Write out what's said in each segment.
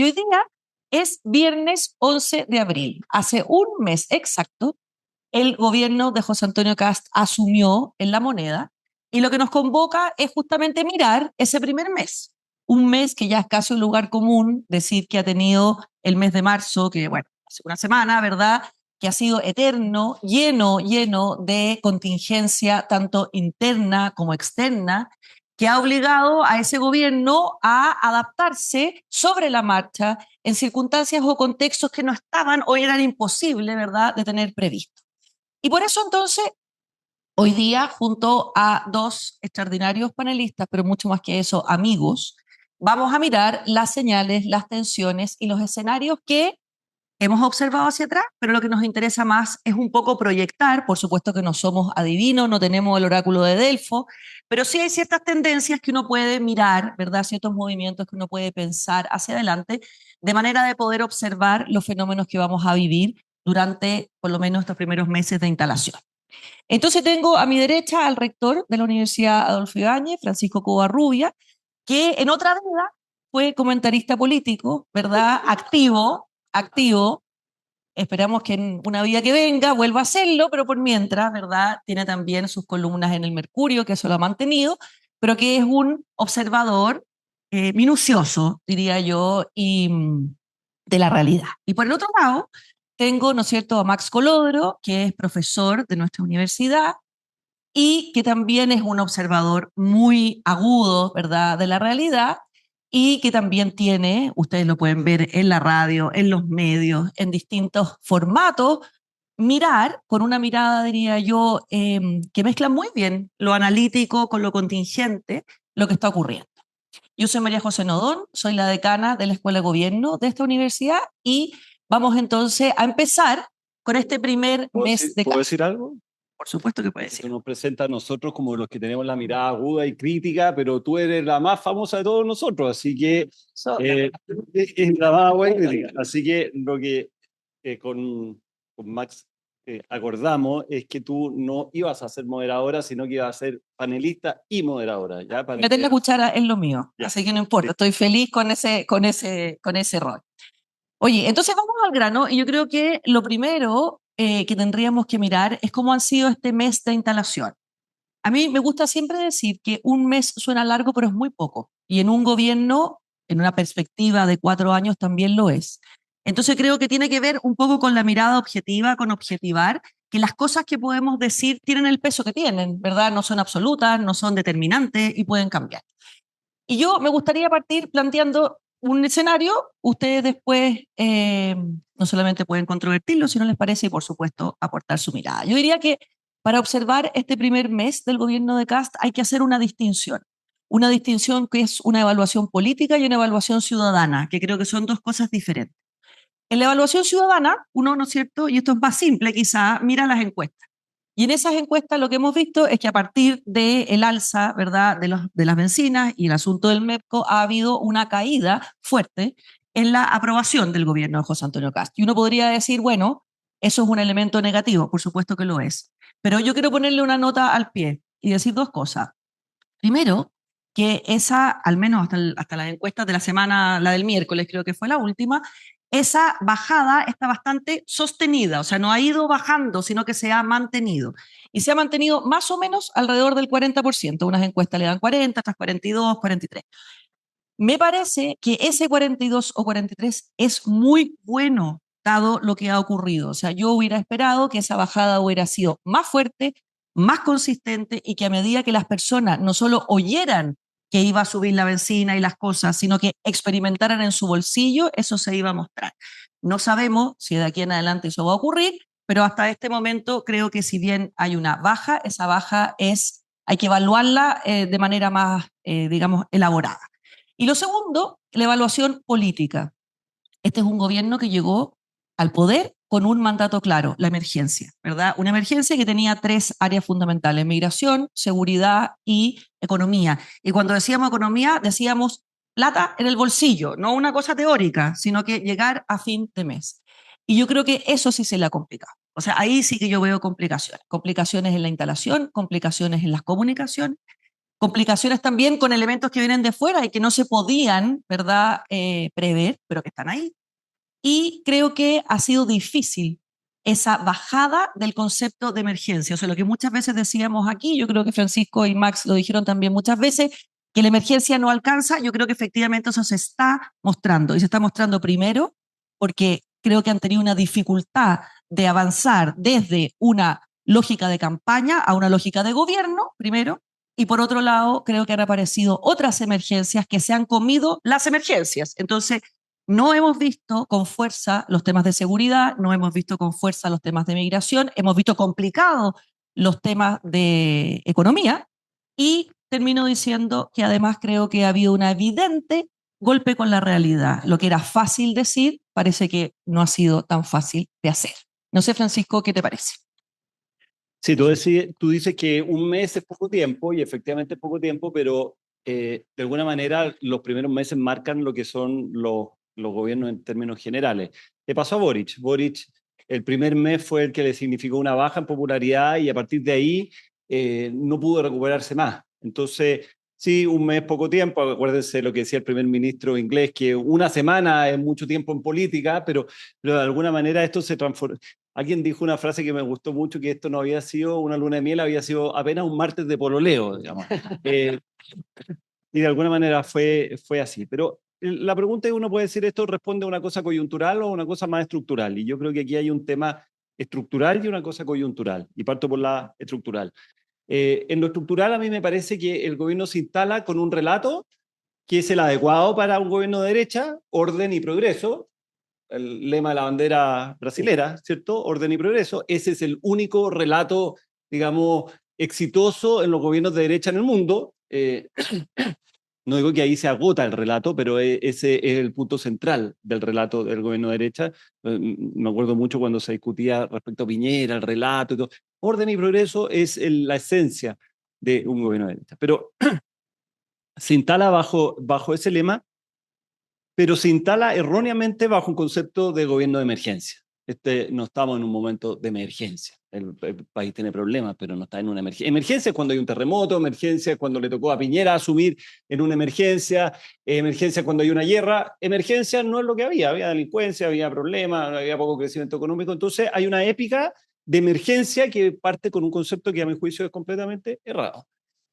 Y hoy día es viernes 11 de abril. Hace un mes exacto, el gobierno de José Antonio Kast asumió en La Moneda y lo que nos convoca es justamente mirar ese primer mes. Un mes que ya es casi un lugar común decir que ha tenido el mes de marzo, que bueno, hace una semana, ¿verdad?, que ha sido eterno, lleno de contingencia tanto interna como externa, que ha obligado a ese gobierno a adaptarse sobre la marcha en circunstancias o contextos que no estaban o eran imposibles, ¿verdad?, de tener previsto. Y por eso entonces, hoy día, junto a dos extraordinarios panelistas, pero mucho más que eso, amigos, vamos a mirar las señales, las tensiones y los escenarios que hemos observado hacia atrás, pero lo que nos interesa más es un poco proyectar. Por supuesto que no somos adivinos, no tenemos el oráculo de Delfo, pero sí hay ciertas tendencias que uno puede mirar, ¿verdad? Ciertos movimientos que uno puede pensar hacia adelante, de manera de poder observar los fenómenos que vamos a vivir durante por lo menos estos primeros meses de instalación. Entonces tengo a mi derecha al rector de la Universidad Adolfo Ibáñez, Francisco Covarrubia, que en otra vida fue comentarista político, ¿verdad? Activo. Esperamos que en una vida que venga vuelva a hacerlo, pero por mientras, ¿verdad? Tiene también sus columnas en el Mercurio, que eso lo ha mantenido, pero que es un observador minucioso, diría yo, y de la realidad. Y por el otro lado, tengo, ¿no es cierto?, a Max Colodro, que es profesor de nuestra universidad y que también es un observador muy agudo, ¿verdad?, de la realidad, y que también tiene, ustedes lo pueden ver en la radio, en los medios, en distintos formatos, mirar con una mirada, diría yo, que mezcla muy bien lo analítico con lo contingente, lo que está ocurriendo. Yo soy María José Nodón, soy la decana de la Escuela de Gobierno de esta universidad y vamos entonces a empezar con este primer mes de ¿Puedo clase. decir algo? Por supuesto que puede Esto decir. nos presenta a nosotros como los que tenemos la mirada aguda y crítica, pero tú eres la más famosa de todos nosotros, así que es la más aguda y crítica. Así que lo que con Max acordamos es que tú no ibas a ser moderadora, sino que ibas a ser panelista y moderadora. ¿Ya? Meter la cuchara es lo mío, Ya. así que no importa, estoy feliz con ese rol. Oye, entonces vamos al grano y yo creo que lo primero que tendríamos que mirar es cómo han sido este mes de instalación. A mí me gusta siempre decir que un mes suena largo, pero es muy poco. Y en un gobierno, en una perspectiva de 4 años, también lo es. Entonces creo que tiene que ver un poco con la mirada objetiva, con objetivar, que las cosas que podemos decir tienen el peso que tienen, ¿verdad? No son absolutas, no son determinantes y pueden cambiar. Y yo me gustaría partir planteando un escenario. Ustedes después no solamente pueden controvertirlo, si no les parece, y por supuesto aportar su mirada. Yo diría que para observar este primer mes del gobierno de Kast hay que hacer una distinción que es una evaluación política y una evaluación ciudadana, que creo que son dos cosas diferentes. En la evaluación ciudadana, uno, ¿no es cierto?, y esto es más simple quizá, mira las encuestas. Y en esas encuestas lo que hemos visto es que a partir del alza, ¿verdad?, de las bencinas y el asunto del MEPCO ha habido una caída fuerte en la aprobación del gobierno de José Antonio Kast. Y uno podría decir, bueno, eso es un elemento negativo, por supuesto que lo es. Pero yo quiero ponerle una nota al pie y decir dos cosas. Primero, que esa, al menos hasta las encuestas de la semana, la del miércoles creo que fue la última, esa bajada está bastante sostenida, o sea, no ha ido bajando, sino que se ha mantenido. Y se ha mantenido más o menos alrededor del 40%. Unas encuestas le dan 40, otras 42, 43. Me parece que ese 42 o 43 es muy bueno, dado lo que ha ocurrido. O sea, yo hubiera esperado que esa bajada hubiera sido más fuerte, más consistente y que a medida que las personas no solo oyeran que iba a subir la benzina y las cosas, sino que experimentaran en su bolsillo, eso se iba a mostrar. No sabemos si de aquí en adelante eso va a ocurrir, pero hasta este momento creo que si bien hay una baja, esa baja hay que evaluarla de manera más, digamos, elaborada. Y lo segundo, la evaluación política. Este es un gobierno que llegó al poder con un mandato claro, la emergencia, ¿verdad? Una emergencia que tenía 3 áreas fundamentales: migración, seguridad y economía. Y cuando decíamos economía, decíamos plata en el bolsillo, no una cosa teórica, sino que llegar a fin de mes. Y yo creo que eso sí se le ha complicado. O sea, ahí sí que yo veo complicaciones. Complicaciones en la instalación, complicaciones en las comunicaciones, complicaciones también con elementos que vienen de fuera y que no se podían, ¿verdad?, prever, pero que están ahí. Y creo que ha sido difícil esa bajada del concepto de emergencia. O sea, lo que muchas veces decíamos aquí, yo creo que Francisco y Max lo dijeron también muchas veces, que la emergencia no alcanza, yo creo que efectivamente eso se está mostrando. Y se está mostrando primero porque creo que han tenido una dificultad de avanzar desde una lógica de campaña a una lógica de gobierno, primero, y por otro lado, creo que han aparecido otras emergencias que se han comido las emergencias. Entonces, no hemos visto con fuerza los temas de seguridad, no hemos visto con fuerza los temas de migración, hemos visto complicados los temas de economía y termino diciendo que además creo que ha habido un evidente golpe con la realidad. Lo que era fácil decir parece que no ha sido tan fácil de hacer. No sé, Francisco, ¿qué te parece? Sí, tú dices que un mes es poco tiempo y efectivamente es poco tiempo, pero de alguna manera los primeros meses marcan lo que son los gobiernos en términos generales. ¿Qué pasó a Boric? Boric, el primer mes fue el que le significó una baja en popularidad y a partir de ahí no pudo recuperarse más. Entonces, sí, un mes, poco tiempo. Acuérdense lo que decía el primer ministro inglés, que una semana es mucho tiempo en política, pero de alguna manera esto se transformó. Alguien dijo una frase que me gustó mucho, que esto no había sido una luna de miel, había sido apenas un martes de pololeo, digamos. Y de alguna manera fue así. Pero la pregunta es, uno puede decir, ¿esto responde a una cosa coyuntural o a una cosa más estructural? Y yo creo que aquí hay un tema estructural y una cosa coyuntural. Y parto por la estructural. En lo estructural a mí me parece que el gobierno se instala con un relato que es el adecuado para un gobierno de derecha, orden y progreso, el lema de la bandera brasilera, ¿cierto? Orden y progreso. Ese es el único relato, digamos, exitoso en los gobiernos de derecha en el mundo. No digo que ahí se agota el relato, pero ese es el punto central del relato del gobierno de derecha. Me acuerdo mucho cuando se discutía respecto a Piñera, el relato y todo. Orden y progreso es la esencia de un gobierno de derecha. Pero se instala bajo ese lema, pero se instala erróneamente bajo un concepto de gobierno de emergencia. No estamos en un momento de emergencia. El país tiene problemas, pero no está en una emergencia. Emergencia es cuando hay un terremoto, emergencia es cuando le tocó a Piñera asumir en una emergencia, emergencia es cuando hay una guerra. Emergencia no es lo que había delincuencia, había problemas, había poco crecimiento económico. Entonces hay una épica de emergencia que parte con un concepto que a mi juicio es completamente errado.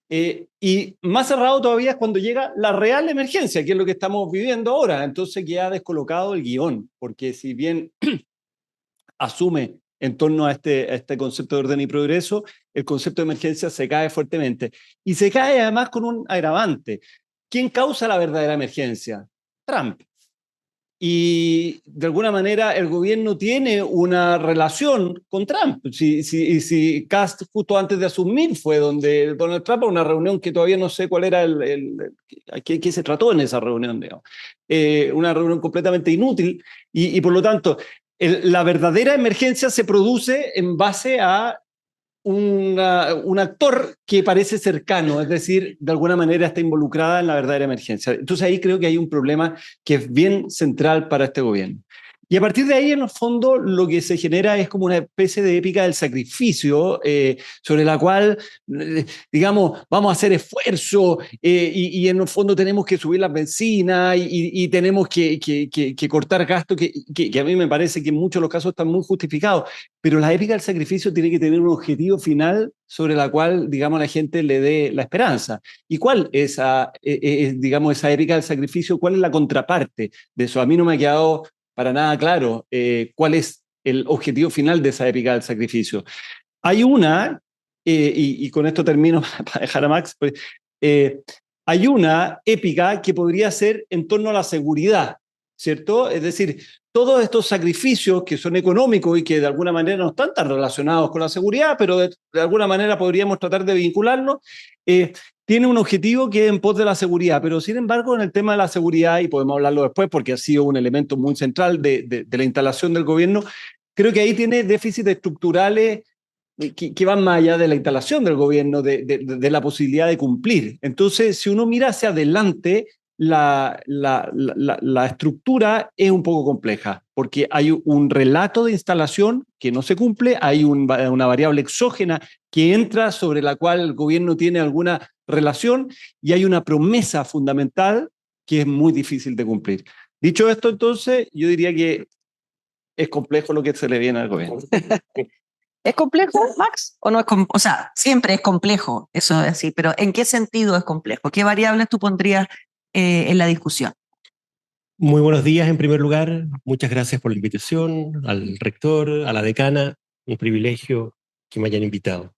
Y más cerrado todavía es cuando llega la real emergencia, que es lo que estamos viviendo ahora. Entonces queda descolocado el guión, porque si bien asume en torno a este concepto de orden y progreso, el concepto de emergencia se cae fuertemente. Y se cae además con un agravante. ¿Quién causa la verdadera emergencia? Trump. Y de alguna manera el gobierno tiene una relación con Trump. Si Cast justo antes de asumir fue donde Donald Trump, a una reunión que todavía no sé cuál era qué se trató en esa reunión, digamos. Una reunión completamente inútil y por lo tanto la verdadera emergencia se produce en base a un actor que parece cercano, es decir, de alguna manera está involucrada en la verdadera emergencia. Entonces ahí creo que hay un problema que es bien central para este gobierno. Y a partir de ahí, en el fondo, lo que se genera es como una especie de épica del sacrificio, sobre la cual, digamos, vamos a hacer esfuerzo y en el fondo tenemos que subir las bencinas y tenemos que cortar gastos que a mí me parece que en muchos de los casos están muy justificados. Pero la épica del sacrificio tiene que tener un objetivo final sobre la cual, digamos, la gente le dé la esperanza. ¿Y cuál es digamos, esa épica del sacrificio? ¿Cuál es la contraparte de eso? A mí no me ha quedado para nada claro cuál es el objetivo final de esa épica del sacrificio. Hay una, y con esto termino para dejar a Max, pues, hay una épica que podría ser en torno a la seguridad, ¿cierto? Es decir, todos estos sacrificios que son económicos y que de alguna manera no están tan relacionados con la seguridad, pero de alguna manera podríamos tratar de vincularlos, tiene un objetivo que es en pos de la seguridad, pero sin embargo en el tema de la seguridad, y podemos hablarlo después porque ha sido un elemento muy central de la instalación del gobierno, creo que ahí tiene déficits estructurales que van más allá de la instalación del gobierno, de la posibilidad de cumplir. Entonces, si uno mira hacia adelante, la estructura es un poco compleja, porque hay un relato de instalación que no se cumple, hay una variable exógena que entra sobre la cual el gobierno tiene alguna relación y hay una promesa fundamental que es muy difícil de cumplir. Dicho esto, entonces, yo diría que es complejo lo que se le viene al gobierno. ¿Es complejo, Max? ¿O no es o sea, siempre es complejo, eso es así, pero ¿en qué sentido es complejo? ¿Qué variables tú pondrías en la discusión? Muy buenos días en primer lugar. Muchas gracias por la invitación, al rector, a la decana. Un privilegio que me hayan invitado.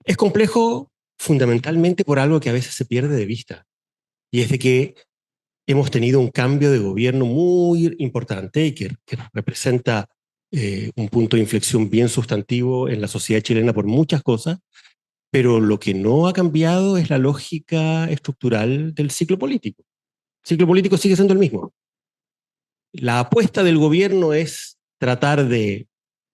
Es complejo fundamentalmente por algo que a veces se pierde de vista, y es de que hemos tenido un cambio de gobierno muy importante y que representa un punto de inflexión bien sustantivo en la sociedad chilena por muchas cosas, pero lo que no ha cambiado es la lógica estructural del ciclo político. El ciclo político sigue siendo el mismo. La apuesta del gobierno es tratar de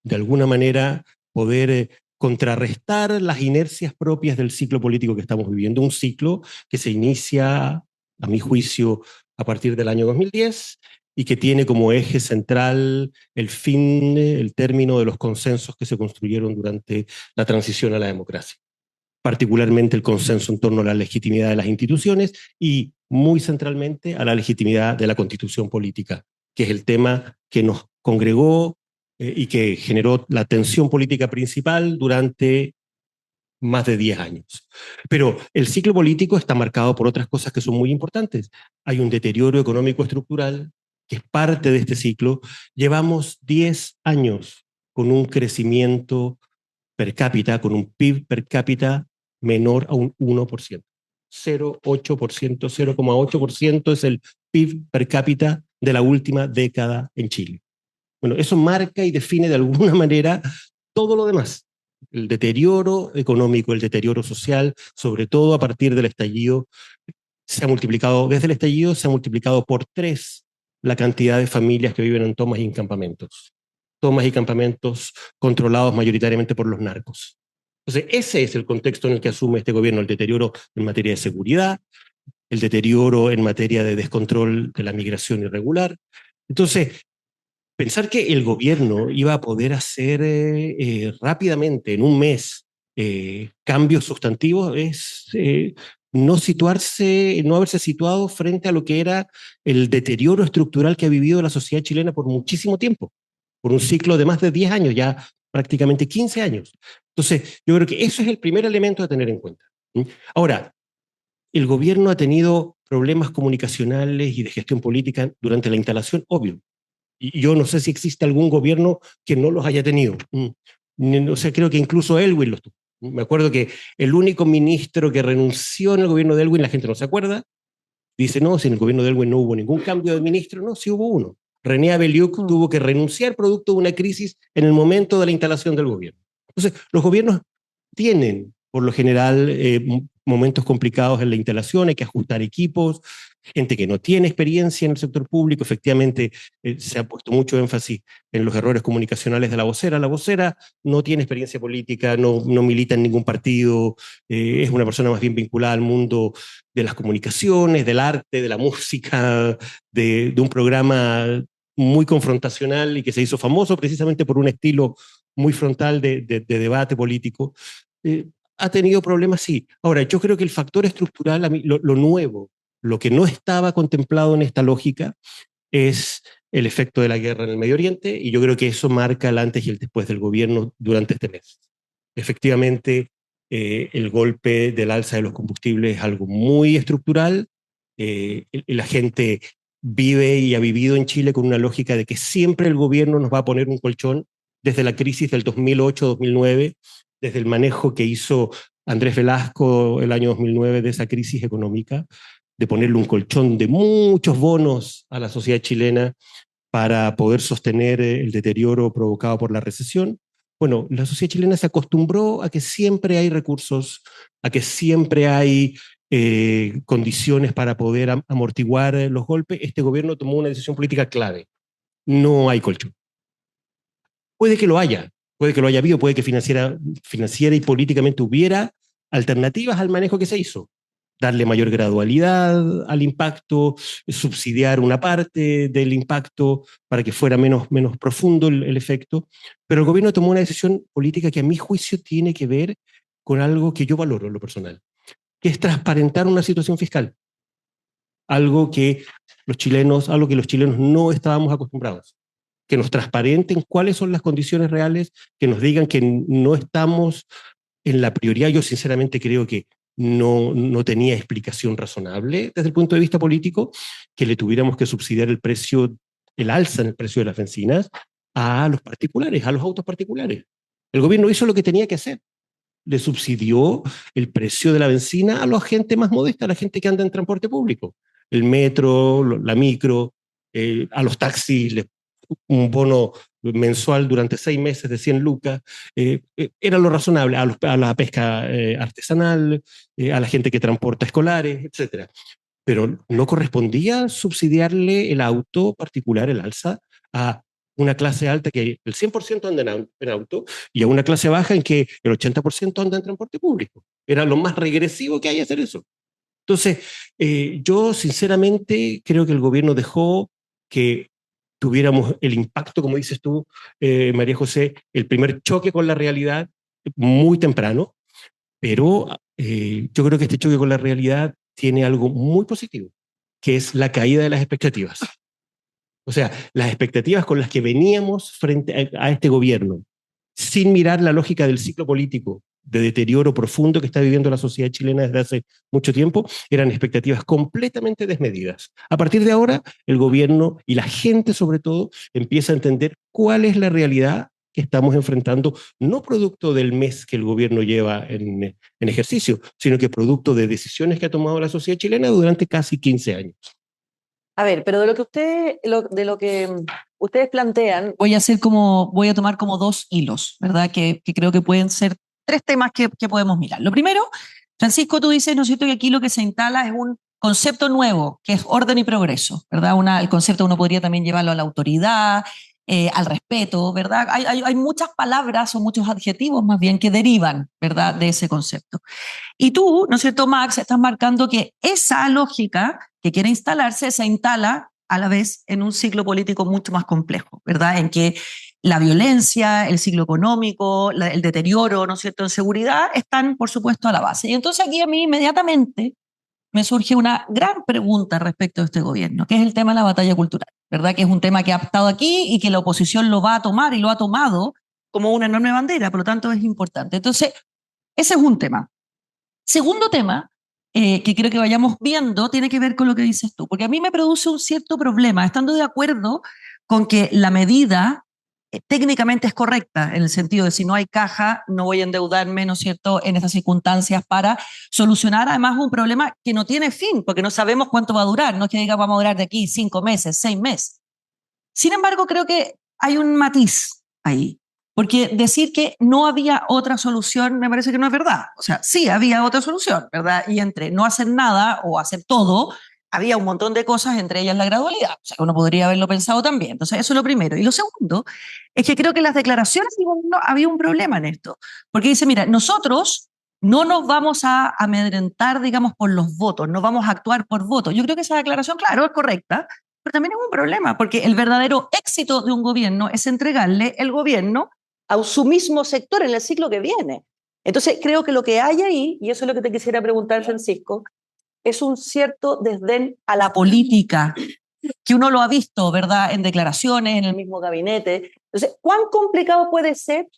alguna manera, poder contrarrestar las inercias propias del ciclo político que estamos viviendo, un ciclo que se inicia, a mi juicio, a partir del año 2010 y que tiene como eje central el fin, el término de los consensos que se construyeron durante la transición a la democracia, particularmente el consenso en torno a la legitimidad de las instituciones y muy centralmente a la legitimidad de la constitución política, que es el tema que nos congregó y que generó la tensión política principal durante más de 10 años. Pero el ciclo político está marcado por otras cosas que son muy importantes. Hay un deterioro económico estructural que es parte de este ciclo. Llevamos 10 años con un crecimiento per cápita, con un PIB per cápita menor a un 1%. 0,8%, 0,8% es el PIB per cápita de la última década en Chile. Bueno, eso marca y define de alguna manera todo lo demás. El deterioro económico, el deterioro social, sobre todo a partir del estallido, se ha multiplicado, desde el estallido se ha multiplicado por 3 la cantidad de familias que viven en tomas y en campamentos. Tomas y campamentos controlados mayoritariamente por los narcos. Entonces, ese es el contexto en el que asume este gobierno, el deterioro en materia de seguridad, el deterioro en materia de descontrol de la migración irregular. Entonces, pensar que el gobierno iba a poder hacer rápidamente, en un mes, cambios sustantivos es no situarse, no haberse situado frente a lo que era el deterioro estructural que ha vivido la sociedad chilena por muchísimo tiempo, por un ciclo de más de 10 años, ya prácticamente 15 años. Entonces, yo creo que eso es el primer elemento a tener en cuenta. Ahora, el gobierno ha tenido problemas comunicacionales y de gestión política durante la instalación, obvio. Y yo no sé si existe algún gobierno que no los haya tenido. O sea, creo que incluso Elwin los tuvo. Me acuerdo que el único ministro que renunció en el gobierno de Elwin, la gente no se acuerda, dice, no, si en el gobierno de Elwin no hubo ningún cambio de ministro, no, sí hubo uno. René Abeliuk tuvo que renunciar producto de una crisis en el momento de la instalación del gobierno. Entonces, los gobiernos tienen, por lo general, momentos complicados en la instalación, hay que ajustar equipos, gente que no tiene experiencia en el sector público, efectivamente se ha puesto mucho énfasis en los errores comunicacionales de la vocera. La vocera no tiene experiencia política, no milita en ningún partido, es una persona más bien vinculada al mundo de las comunicaciones, del arte, de la música, de un programa muy confrontacional y que se hizo famoso precisamente por un estilo muy frontal de debate político. Ha tenido problemas, sí. Ahora, yo creo que el factor estructural, lo nuevo, lo que no estaba contemplado en esta lógica, es el efecto de la guerra en el Medio Oriente, y yo creo que eso marca el antes y el después del gobierno durante este mes. Efectivamente, el golpe del alza de los combustibles es algo muy estructural. La gente vive y ha vivido en Chile con una lógica de que siempre el gobierno nos va a poner un colchón desde la crisis del 2008-2009, desde el manejo que hizo Andrés Velasco el año 2009 de esa crisis económica, de ponerle un colchón de muchos bonos a la sociedad chilena para poder sostener el deterioro provocado por la recesión. Bueno, la sociedad chilena se acostumbró a que siempre hay recursos, a que siempre hay condiciones para poder amortiguar los golpes. Este gobierno tomó una decisión política clave. No hay colchón. Puede que lo haya habido, puede que financiera y políticamente hubiera alternativas al manejo que se hizo. Darle mayor gradualidad al impacto, subsidiar una parte del impacto para que fuera menos profundo el efecto. Pero el gobierno tomó una decisión política que a mi juicio tiene que ver con algo que yo valoro en lo personal. que es transparentar una situación fiscal. Algo que los chilenos no estábamos acostumbrados. Que nos transparenten cuáles son las condiciones reales, que nos digan que no estamos en la prioridad. Yo sinceramente creo que no tenía explicación razonable desde el punto de vista político que le tuviéramos que subsidiar el alza en el precio de las bencinas a los particulares, a los autos particulares. El gobierno hizo lo que tenía que hacer. Le subsidió el precio de la benzina a la gente más modesta, a la gente que anda en transporte público. El metro, la micro, a los taxis, un bono mensual durante 6 meses de 100 lucas, era lo razonable, a la pesca artesanal, a la gente que transporta escolares, etc. Pero no correspondía subsidiarle el auto particular, el alza, a una clase alta que el 100% anda en auto y a una clase baja en que el 80% anda en transporte público. Era lo más regresivo que hay hacer eso. Entonces, yo sinceramente creo que el gobierno dejó que tuviéramos el impacto, como dices tú, María José, el primer choque con la realidad muy temprano, pero yo creo que este choque con la realidad tiene algo muy positivo, que es la caída de las expectativas. O sea, las expectativas con las que veníamos frente a este gobierno, sin mirar la lógica del ciclo político de deterioro profundo que está viviendo la sociedad chilena desde hace mucho tiempo, eran expectativas completamente desmedidas. A partir de ahora, el gobierno y la gente, sobre todo, empieza a entender cuál es la realidad que estamos enfrentando, no producto del mes que el gobierno lleva en ejercicio, sino que producto de decisiones que ha tomado la sociedad chilena durante casi 15 años. A ver, pero de lo que ustedes plantean, voy a tomar como dos hilos, ¿verdad? Que creo que pueden ser tres temas que podemos mirar. Lo primero, Francisco, tú dices, ¿no es cierto?, que aquí lo que se instala es un concepto nuevo, que es orden y progreso, ¿verdad? El concepto uno podría también llevarlo a la autoridad, al respeto, ¿verdad? Hay muchas palabras o muchos adjetivos más bien que derivan, ¿verdad?, de ese concepto. Y tú, ¿no es cierto, Max?, estás marcando que esa lógica que quiere instalarse se instala a la vez en un ciclo político mucho más complejo, ¿verdad? En que la violencia, el ciclo económico, el deterioro, ¿no es cierto?, en seguridad están, por supuesto, a la base. Y entonces aquí a mí inmediatamente me surge una gran pregunta respecto a este gobierno, que es el tema de la batalla cultural, ¿verdad? Que es un tema que ha estado aquí y que la oposición lo va a tomar y lo ha tomado como una enorme bandera, por lo tanto es importante. Entonces, ese es un tema. Segundo tema, que creo que vayamos viendo, tiene que ver con lo que dices tú, porque a mí me produce un cierto problema, estando de acuerdo con que la medida técnicamente es correcta, en el sentido de si no hay caja, no voy a endeudarme, ¿no es cierto?, en esas circunstancias para solucionar además un problema que no tiene fin, porque no sabemos cuánto va a durar, no es que diga vamos a durar de aquí 5 meses, 6 meses. Sin embargo, creo que hay un matiz ahí. Porque decir que no había otra solución me parece que no es verdad. O sea, sí había otra solución, ¿verdad? Y entre no hacer nada o hacer todo, había un montón de cosas, entre ellas la gradualidad. O sea, uno podría haberlo pensado también. Entonces, eso es lo primero. Y lo segundo es que creo que las declaraciones del gobierno había un problema en esto. Porque dice, mira, nosotros no nos vamos a amedrentar, digamos, por los votos, no vamos a actuar por votos. Yo creo que esa declaración, claro, es correcta, pero también es un problema, porque el verdadero éxito de un gobierno es entregarle el gobierno a su mismo sector en el ciclo que viene. Entonces, creo que lo que hay ahí, y eso es lo que te quisiera preguntar, Francisco, es un cierto desdén a la política, que uno lo ha visto, ¿verdad?, en declaraciones, en el mismo gabinete. Entonces, ¿cuán complicado puede ser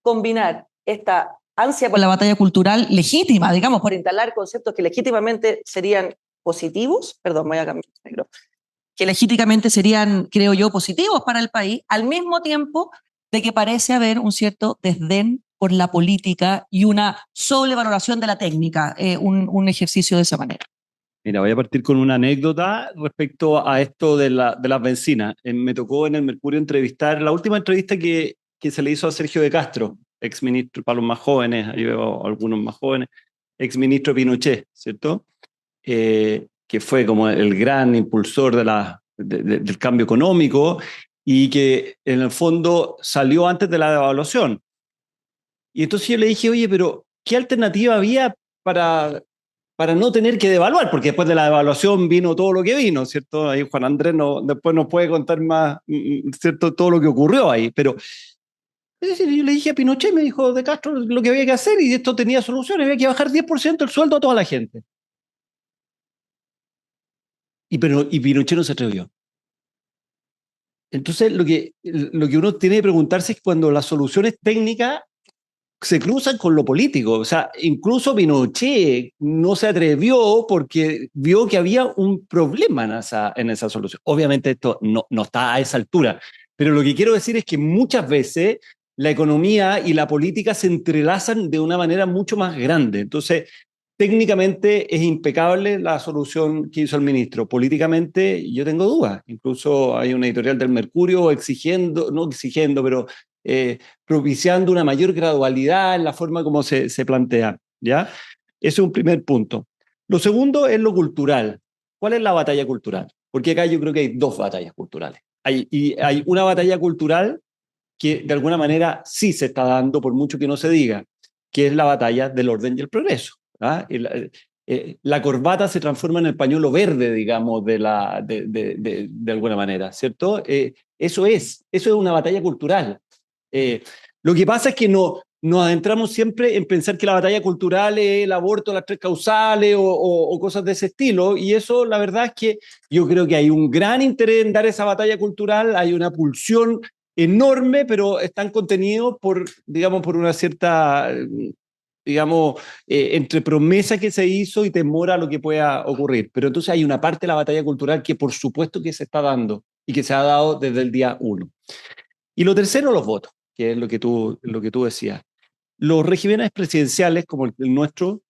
combinar esta ansia por la batalla cultural legítima, digamos, por instalar conceptos que legítimamente serían positivos, perdón, voy a cambiar negro, que legítimamente serían, creo yo, positivos para el país, al mismo tiempo de que parece haber un cierto desdén por la política y una sobrevaloración de la técnica, un ejercicio de esa manera? Mira, voy a partir con una anécdota respecto a esto de las bencinas. Me tocó en el Mercurio entrevistar, la última entrevista que se le hizo a Sergio de Castro, exministro, para los más jóvenes, ahí veo algunos más jóvenes, exministro Pinochet, ¿cierto? Que fue como el gran impulsor del cambio económico y que en el fondo salió antes de la devaluación. Y entonces yo le dije, oye, pero ¿qué alternativa había para no tener que devaluar? Porque después de la devaluación vino todo lo que vino, ¿cierto? Ahí Juan Andrés después nos puede contar más, ¿cierto?, todo lo que ocurrió ahí. Pero Es decir, yo le dije a Pinochet, me dijo de Castro lo que había que hacer y esto tenía soluciones, había que bajar 10% el sueldo a toda la gente. Y Pinochet no se atrevió. Entonces, lo que uno tiene que preguntarse es cuando las soluciones técnicas se cruzan con lo político. O sea, incluso Pinochet no se atrevió porque vio que había un problema en esa solución. Obviamente esto no está a esa altura, pero lo que quiero decir es que muchas veces la economía y la política se entrelazan de una manera mucho más grande. Entonces, técnicamente es impecable la solución que hizo el ministro. Políticamente yo tengo dudas. Incluso hay una editorial del Mercurio exigiendo, no exigiendo, pero propiciando una mayor gradualidad en la forma como se plantea. ¿Ya? Ese es un primer punto. Lo segundo es lo cultural. ¿Cuál es la batalla cultural? Porque acá yo creo que hay dos batallas culturales. Hay una batalla cultural que de alguna manera sí se está dando, por mucho que no se diga, que es la batalla del orden y el progreso. ¿Ah? La corbata se transforma en el pañuelo verde, digamos, de alguna manera, ¿cierto? Eso es una batalla cultural. Lo que pasa es que nos adentramos siempre en pensar que la batalla cultural es el aborto, las tres causales o cosas de ese estilo, y eso la verdad es que yo creo que hay un gran interés en dar esa batalla cultural, hay una pulsión enorme, pero están contenidos digamos, por una cierta, digamos, entre promesa que se hizo y temor a lo que pueda ocurrir. Pero entonces hay una parte de la batalla cultural que por supuesto que se está dando y que se ha dado desde el día uno. Y lo tercero, los votos, que es lo que tú decías. Los regímenes presidenciales, como el nuestro,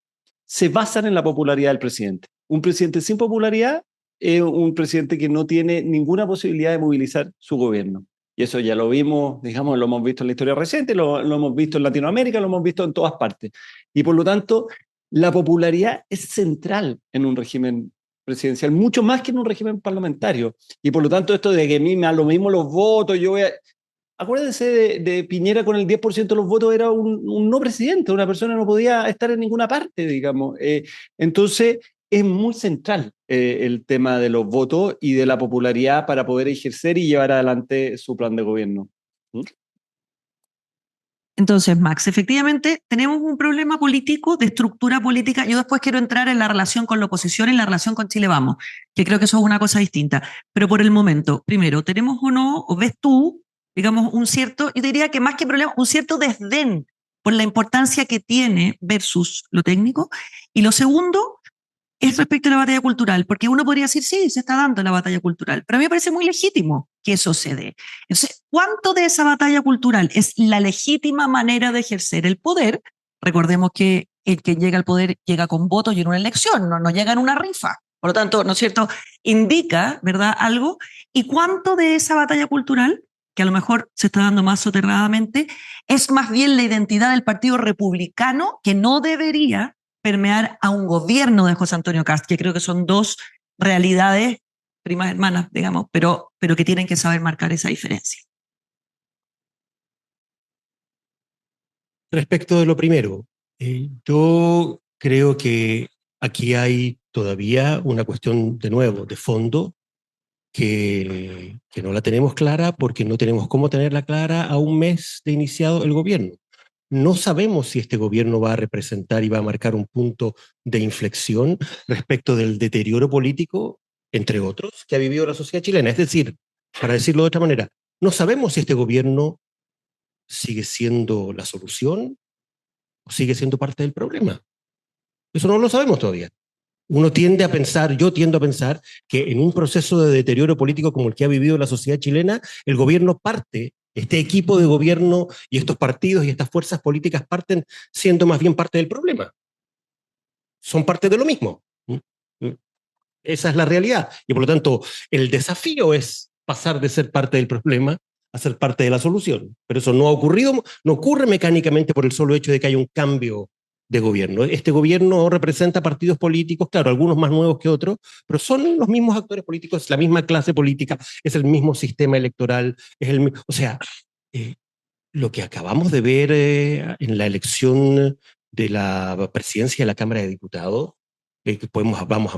se basan en la popularidad del presidente. Un presidente sin popularidad es un presidente que no tiene ninguna posibilidad de movilizar su gobierno. Y eso ya lo vimos, digamos, lo hemos visto en la historia reciente, lo hemos visto en Latinoamérica, lo hemos visto en todas partes. Y por lo tanto, la popularidad es central en un régimen presidencial, mucho más que en un régimen parlamentario. Y por lo tanto, esto de que a mí me da lo mismo los votos, yo voy a... Acuérdense de Piñera con el 10% de los votos, era un no presidente, una persona no podía estar en ninguna parte, digamos. Entonces, es muy central el tema de los votos y de la popularidad para poder ejercer y llevar adelante su plan de gobierno. ¿Mm? Entonces, Max, efectivamente tenemos un problema político, de estructura política. Yo después quiero entrar en la relación con la oposición y en la relación con Chile Vamos, que creo que eso es una cosa distinta. Pero por el momento, primero, ¿tenemos o no, o ves tú, digamos, un cierto, yo diría que más que problema, un cierto desdén por la importancia que tiene versus lo técnico? Y lo segundo es respecto a la batalla cultural, porque uno podría decir, sí, se está dando la batalla cultural, pero a mí me parece muy legítimo que eso se dé. Entonces, ¿cuánto de esa batalla cultural es la legítima manera de ejercer el poder? Recordemos que el que llega al poder llega con votos y en una elección, no llega en una rifa. Por lo tanto, ¿no es cierto?, indica, ¿verdad?, algo. ¿Y cuánto de esa batalla cultural, que a lo mejor se está dando más soterradamente, es más bien la identidad del Partido Republicano, que no debería permear a un gobierno de José Antonio Kast, que creo que son dos realidades primas hermanas, digamos, pero que tienen que saber marcar esa diferencia? Respecto de lo primero, yo creo que aquí hay todavía una cuestión, de nuevo, de fondo, que no la tenemos clara porque no tenemos cómo tenerla clara a un mes de iniciado el gobierno. No sabemos si este gobierno va a representar y va a marcar un punto de inflexión respecto del deterioro político, entre otros, que ha vivido la sociedad chilena. Es decir, para decirlo de otra manera, no sabemos si este gobierno sigue siendo la solución o sigue siendo parte del problema. Eso no lo sabemos todavía. Uno tiende a pensar, yo tiendo a pensar, que en un proceso de deterioro político como el que ha vivido la sociedad chilena, el gobierno parte, este equipo de gobierno y estos partidos y estas fuerzas políticas parten siendo más bien parte del problema. Son parte de lo mismo. Esa es la realidad. Y por lo tanto, el desafío es pasar de ser parte del problema a ser parte de la solución. Pero eso no ha ocurrido, no ocurre mecánicamente por el solo hecho de que haya un cambio de gobierno. Este gobierno representa partidos políticos, claro, algunos más nuevos que otros, pero son los mismos actores políticos, es la misma clase política, es el mismo sistema electoral, o sea, lo que acabamos de ver en la elección de la presidencia de la Cámara de Diputados, me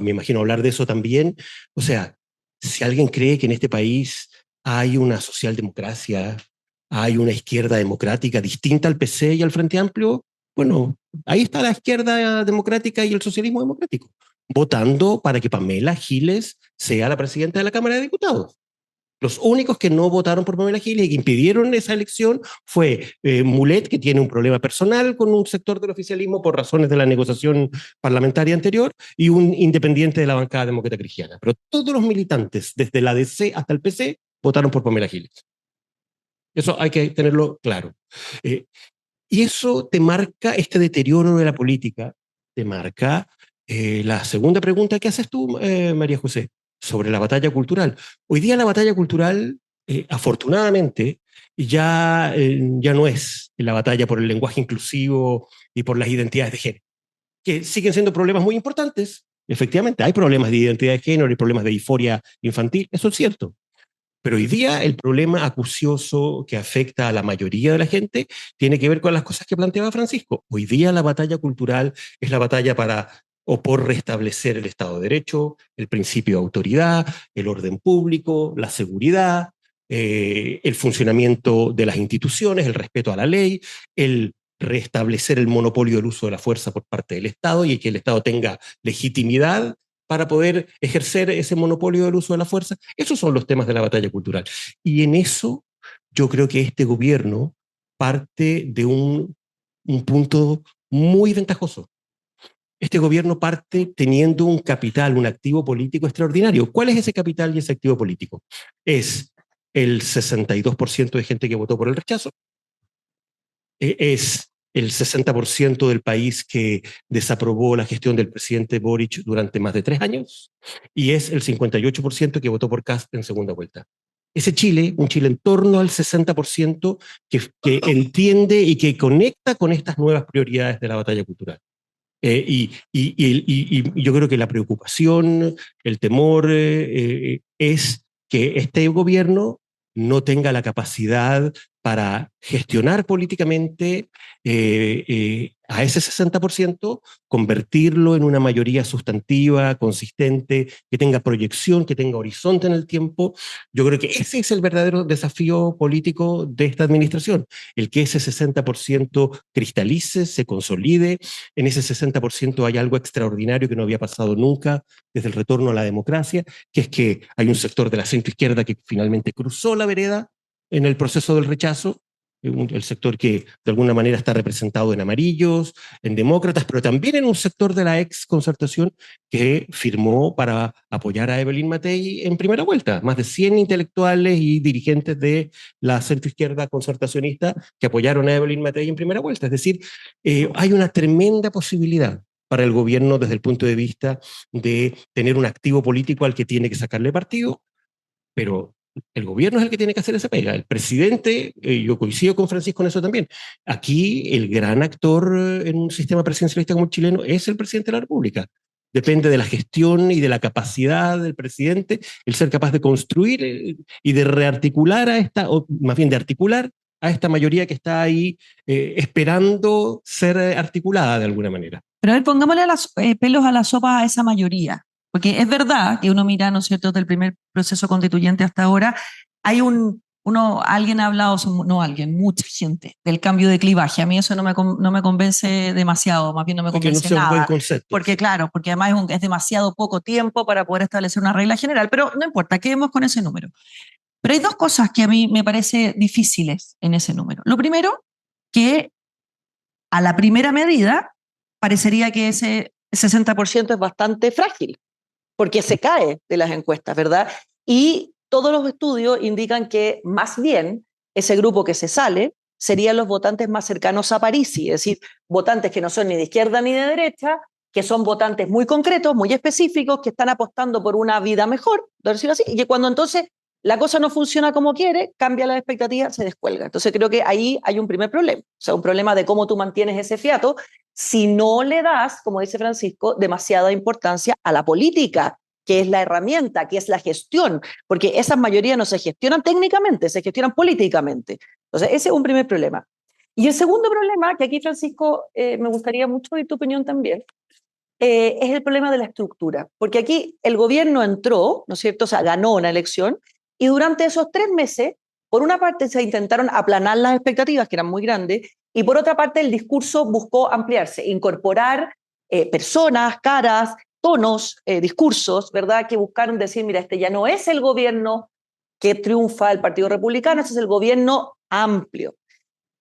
imagino hablar de eso también, o sea, si alguien cree que en este país hay una socialdemocracia hay una izquierda democrática distinta al PC y al Frente Amplio, bueno, ahí está la izquierda democrática y el socialismo democrático, votando para que Pamela Giles sea la presidenta de la Cámara de Diputados. Los únicos que no votaron por Pamela Giles y que impidieron esa elección fue Mulet, que tiene un problema personal con un sector del oficialismo por razones de la negociación parlamentaria anterior, y un independiente de la bancada demócrata cristiana. Pero todos los militantes, desde la DC hasta el PC, votaron por Pamela Giles. Eso hay que tenerlo claro. Y eso te marca este deterioro de la política, te marca la segunda pregunta que haces tú, María José, sobre la batalla cultural. Hoy día la batalla cultural, afortunadamente, ya no es la batalla por el lenguaje inclusivo y por las identidades de género, que siguen siendo problemas muy importantes. Efectivamente, hay problemas de identidad de género, hay problemas de disforia infantil, eso es cierto. Pero hoy día el problema acucioso que afecta a la mayoría de la gente tiene que ver con las cosas que planteaba Francisco. Hoy día la batalla cultural es la batalla para o por restablecer el Estado de Derecho, el principio de autoridad, el orden público, la seguridad, el funcionamiento de las instituciones, el respeto a la ley, el restablecer el monopolio del uso de la fuerza por parte del Estado y que el Estado tenga legitimidad para poder ejercer ese monopolio del uso de la fuerza. Esos son los temas de la batalla cultural. Y en eso yo creo que este gobierno parte de un punto muy ventajoso. Este gobierno parte teniendo un capital, un activo político extraordinario. ¿Cuál es ese capital y ese activo político? Es el 62% de gente que votó por el rechazo, es el 60% del país que desaprobó la gestión del presidente Boric durante más de 3 años, y es el 58% que votó por Kast en segunda vuelta. Ese Chile, un Chile en torno al 60% que entiende y que conecta con estas nuevas prioridades de la batalla cultural. Y yo creo que la preocupación, el temor es que este gobierno no tenga la capacidad para gestionar políticamente a ese 60%, convertirlo en una mayoría sustantiva, consistente, que tenga proyección, que tenga horizonte en el tiempo. Yo creo que ese es el verdadero desafío político de esta administración, el que ese 60% cristalice, se consolide. En ese 60% hay algo extraordinario que no había pasado nunca desde el retorno a la democracia, que es que hay un sector de la centroizquierda que finalmente cruzó la vereda en el proceso del rechazo, el sector que de alguna manera está representado en amarillos, en demócratas, pero también en un sector de la ex concertación que firmó para apoyar a Evelyn Matei en primera vuelta. Más de 100 intelectuales y dirigentes de la centroizquierda concertacionista que apoyaron a Evelyn Matei en primera vuelta. Es decir, hay una tremenda posibilidad para el gobierno desde el punto de vista de tener un activo político al que tiene que sacarle partido, pero el gobierno es el que tiene que hacer esa pega. El presidente, yo coincido con Francisco en eso también. Aquí el gran actor en un sistema presidencialista como el chileno es el presidente de la República. Depende de la gestión y de la capacidad del presidente, el ser capaz de construir y de rearticular a esta, o más bien de articular a esta mayoría que está ahí esperando ser articulada de alguna manera. Pero a ver, pongámosle pelos a la sopa a esa mayoría. Porque es verdad que uno mira, ¿no es cierto?, del primer proceso constituyente hasta ahora, hay alguien ha hablado, mucha gente, del cambio de clivaje. A mí eso no me convence demasiado, más bien no me convence nada. Buen concepto. Porque claro, porque además es demasiado poco tiempo para poder establecer una regla general, pero no importa, quedemos con ese número. Pero hay dos cosas que a mí me parecen difíciles en ese número. Lo primero, que a la primera medida parecería que ese 60% es bastante frágil, porque se cae de las encuestas, ¿verdad? Y todos los estudios indican que más bien ese grupo que se sale serían los votantes más cercanos a Parisi, es decir, votantes que no son ni de izquierda ni de derecha, que son votantes muy concretos, muy específicos, que están apostando por una vida mejor, por decirlo así, y que cuando entonces la cosa no funciona como quiere, cambia la expectativa, se descuelga. Entonces creo que ahí hay un primer problema, o sea, un problema de cómo tú mantienes ese fiato si no le das, como dice Francisco, demasiada importancia a la política, que es la herramienta, que es la gestión, porque esas mayorías no se gestionan técnicamente, se gestionan políticamente. Entonces ese es un primer problema. Y el segundo problema, que aquí, Francisco, me gustaría mucho oír tu opinión también, es el problema de la estructura, porque aquí el gobierno entró, ¿no es cierto?, o sea, ganó una elección, y durante esos 3 meses por una parte se intentaron aplanar las expectativas, que eran muy grandes, y por otra parte el discurso buscó ampliarse, incorporar personas, caras, tonos, discursos, ¿verdad?, que buscaron decir, mira, este ya no es el gobierno que triunfa el Partido Republicano, este es el gobierno amplio.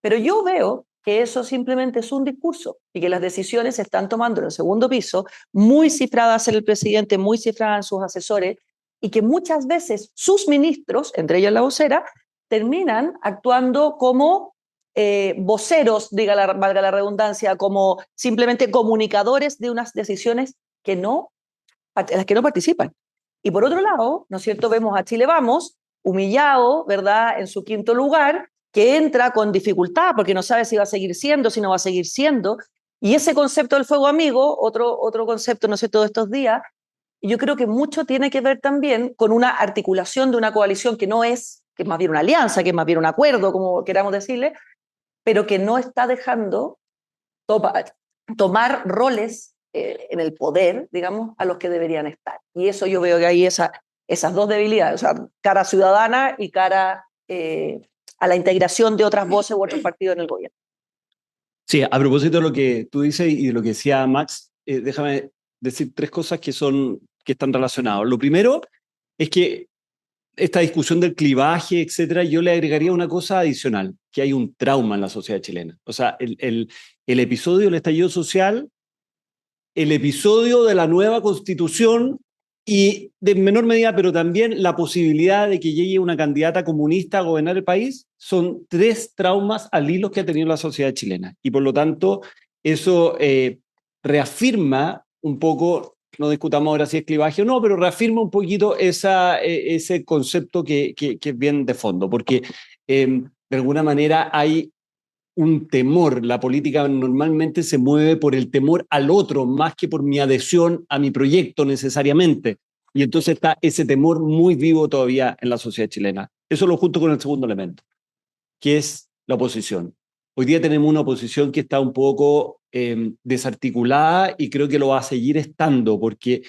Pero yo veo que eso simplemente es un discurso y que las decisiones se están tomando en el segundo piso, muy cifradas en el presidente, muy cifradas en sus asesores, y que muchas veces sus ministros, entre ellos la vocera, terminan actuando como voceros, valga la redundancia, como simplemente comunicadores de unas decisiones que no, en las que no participan. Y por otro lado, ¿no es cierto?, vemos a Chile Vamos, humillado, ¿verdad?, en su quinto lugar, que entra con dificultad porque no sabe si va a seguir siendo, si no va a seguir siendo. Y ese concepto del fuego amigo, otro concepto, no sé, todos estos días, yo creo que mucho tiene que ver también con una articulación de una coalición que no es, que es más bien una alianza, que es más bien un acuerdo, como queramos decirle, pero que no está dejando tomar roles en el poder, digamos, a los que deberían estar. Y eso yo veo que hay esas dos debilidades, o sea, cara ciudadana y cara a la integración de otras voces u otros partidos en el gobierno. Sí, a propósito de lo que tú dices y de lo que decía Max, déjame decir tres cosas que están relacionadas. Lo primero es que esta discusión del clivaje, etcétera, yo le agregaría una cosa adicional, que hay un trauma en la sociedad chilena. O sea, el episodio del estallido social, el episodio de la nueva constitución y de menor medida, pero también la posibilidad de que llegue una candidata comunista a gobernar el país, son tres traumas al hilo que ha tenido la sociedad chilena. Y por lo tanto, eso reafirma un poco, no discutamos ahora si es clivaje o no, pero reafirma un poquito ese concepto que es bien de fondo, porque de alguna manera hay un temor. La política normalmente se mueve por el temor al otro, más que por mi adhesión a mi proyecto necesariamente. Y entonces está ese temor muy vivo todavía en la sociedad chilena. Eso lo junto con el segundo elemento, que es la oposición. Hoy día tenemos una oposición que está un poco desarticulada y creo que lo va a seguir estando porque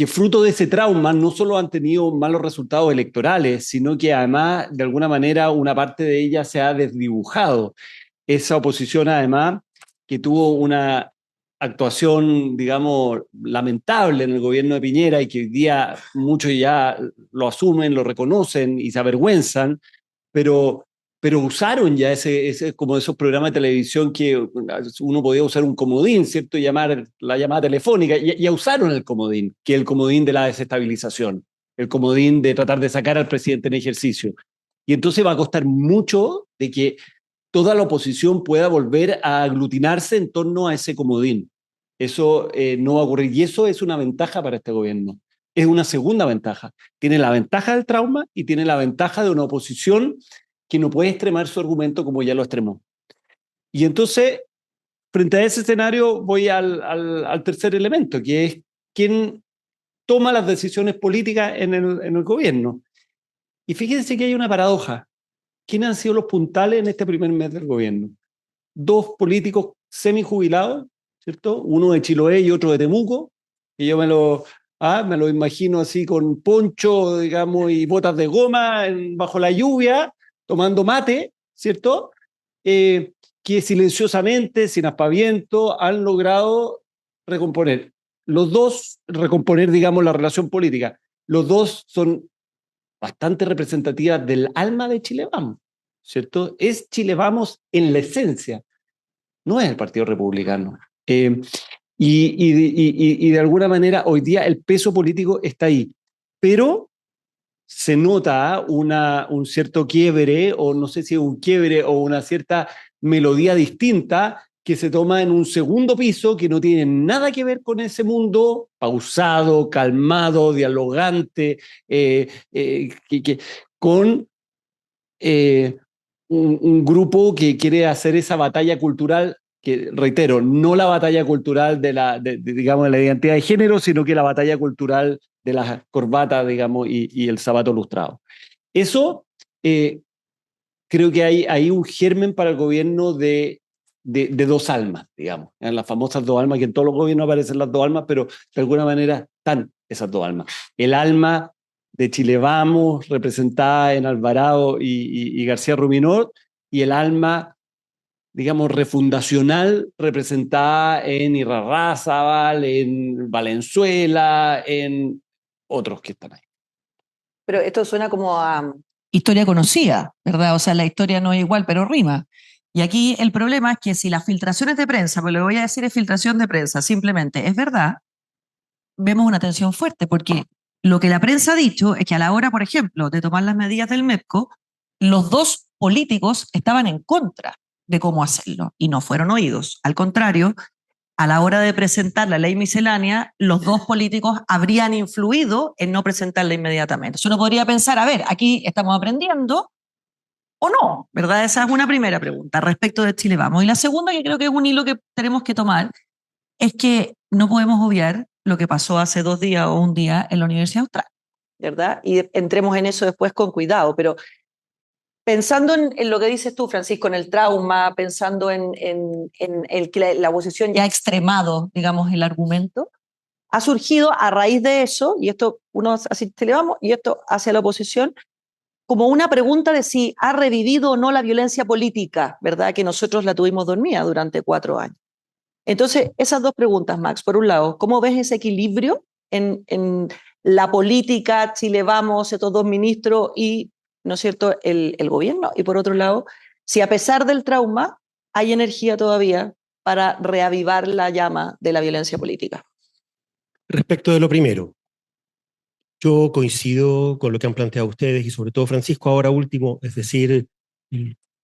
fruto de ese trauma no solo han tenido malos resultados electorales, sino que además, de alguna manera, una parte de ella se ha desdibujado. Esa oposición, además, que tuvo una actuación, digamos, lamentable en el gobierno de Piñera y que hoy día muchos ya lo asumen, lo reconocen y se avergüenzan, pero usaron ya como esos programas de televisión que uno podía usar un comodín, ¿cierto? Llamar la llamada telefónica, ya usaron el comodín, que es el comodín de la desestabilización, el comodín de tratar de sacar al presidente en ejercicio. Y entonces va a costar mucho de que toda la oposición pueda volver a aglutinarse en torno a ese comodín. Eso no va a ocurrir y eso es una ventaja para este gobierno. Es una segunda ventaja. Tiene la ventaja del trauma y tiene la ventaja de una oposición que no puede extremar su argumento como ya lo extremó. Y entonces, frente a ese escenario, voy al tercer elemento, que es quién toma las decisiones políticas en el gobierno. Y fíjense que hay una paradoja. ¿Quiénes han sido los puntales en este primer mes del gobierno? Dos políticos semijubilados, ¿cierto? Uno de Chiloé y otro de Temuco, y yo me lo imagino así con poncho, digamos, y botas de goma bajo la lluvia, tomando mate, ¿cierto? Que silenciosamente, sin aspaviento, han logrado recomponer. Los dos, recomponer, digamos, la relación política. Los dos son bastante representativas del alma de Chile Vamos, ¿cierto? Es Chile Vamos en la esencia, no es el Partido Republicano. Y de alguna manera hoy día el peso político está ahí, pero se nota un cierto quiebre, o no sé si un quiebre o una cierta melodía distinta que se toma en un segundo piso que no tiene nada que ver con ese mundo pausado, calmado, dialogante, con un grupo que quiere hacer esa batalla cultural, que reitero, no la batalla cultural digamos, de la identidad de género, sino que la batalla cultural de las corbatas, digamos, y el zapato lustrado. Eso creo que hay un germen para el gobierno de dos almas, digamos, en las famosas dos almas, que en todos los gobiernos aparecen las dos almas, pero de alguna manera están esas dos almas. El alma de Chile Vamos, representada en Alvarado y García Ruminot, y el alma, digamos, refundacional, representada en Irarrázaval, en Valenzuela, en otros que están ahí. Pero esto suena como a... Historia conocida, ¿verdad? O sea, la historia no es igual, pero rima. Y aquí el problema es que si las filtraciones de prensa, pues lo que voy a decir es filtración de prensa, simplemente es verdad, vemos una tensión fuerte, porque lo que la prensa ha dicho es que a la hora, por ejemplo, de tomar las medidas del MEPCO, los dos políticos estaban en contra de cómo hacerlo y no fueron oídos. Al contrario, a la hora de presentar la ley miscelánea, los dos políticos habrían influido en no presentarla inmediatamente. Uno podría pensar, a ver, aquí estamos aprendiendo o no, ¿verdad? Esa es una primera pregunta respecto de Chile Vamos. Y la segunda, que creo que es un hilo que tenemos que tomar, es que no podemos obviar lo que pasó hace 2 días o un día en la Universidad Austral. ¿Verdad? Y entremos en eso después con cuidado, pero pensando en lo que dices tú, Francisco, en el trauma, pensando en el que la oposición ya ha extremado, digamos, el argumento, ha surgido a raíz de eso, y esto uno así te le vamos, y esto hacia la oposición, como una pregunta de si ha revivido o no la violencia política, ¿verdad? Que nosotros la tuvimos dormida durante 4 años. Entonces, esas dos preguntas, Max. Por un lado, ¿cómo ves ese equilibrio en la política, Chile Vamos, estos dos ministros y, ¿no es cierto?, el gobierno? Y por otro lado, si a pesar del trauma hay energía todavía para reavivar la llama de la violencia política. Respecto de lo primero, yo coincido con lo que han planteado ustedes y sobre todo Francisco ahora último, es decir,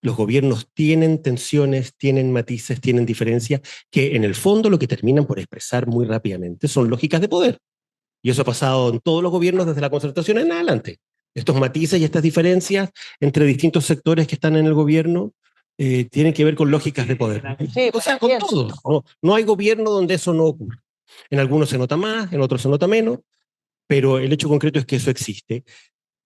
los gobiernos tienen tensiones, tienen matices, tienen diferencias que en el fondo lo que terminan por expresar muy rápidamente son lógicas de poder. Y eso ha pasado en todos los gobiernos desde la Concertación en adelante. Estos matices y estas diferencias entre distintos sectores que están en el gobierno tienen que ver con lógicas de poder. Sí, o sea, con todo. No hay gobierno donde eso no ocurra. En algunos se nota más, en otros se nota menos, pero el hecho concreto es que eso existe.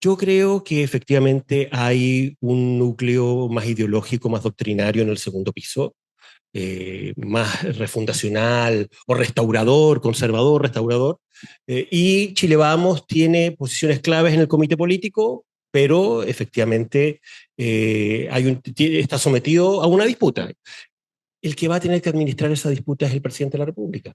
Yo creo que efectivamente hay un núcleo más ideológico, más doctrinario en el segundo piso, más refundacional o restaurador, conservador, restaurador. Y Chile Vamos tiene posiciones claves en el comité político, pero efectivamente está sometido a una disputa. El que va a tener que administrar esa disputa es el presidente de la República.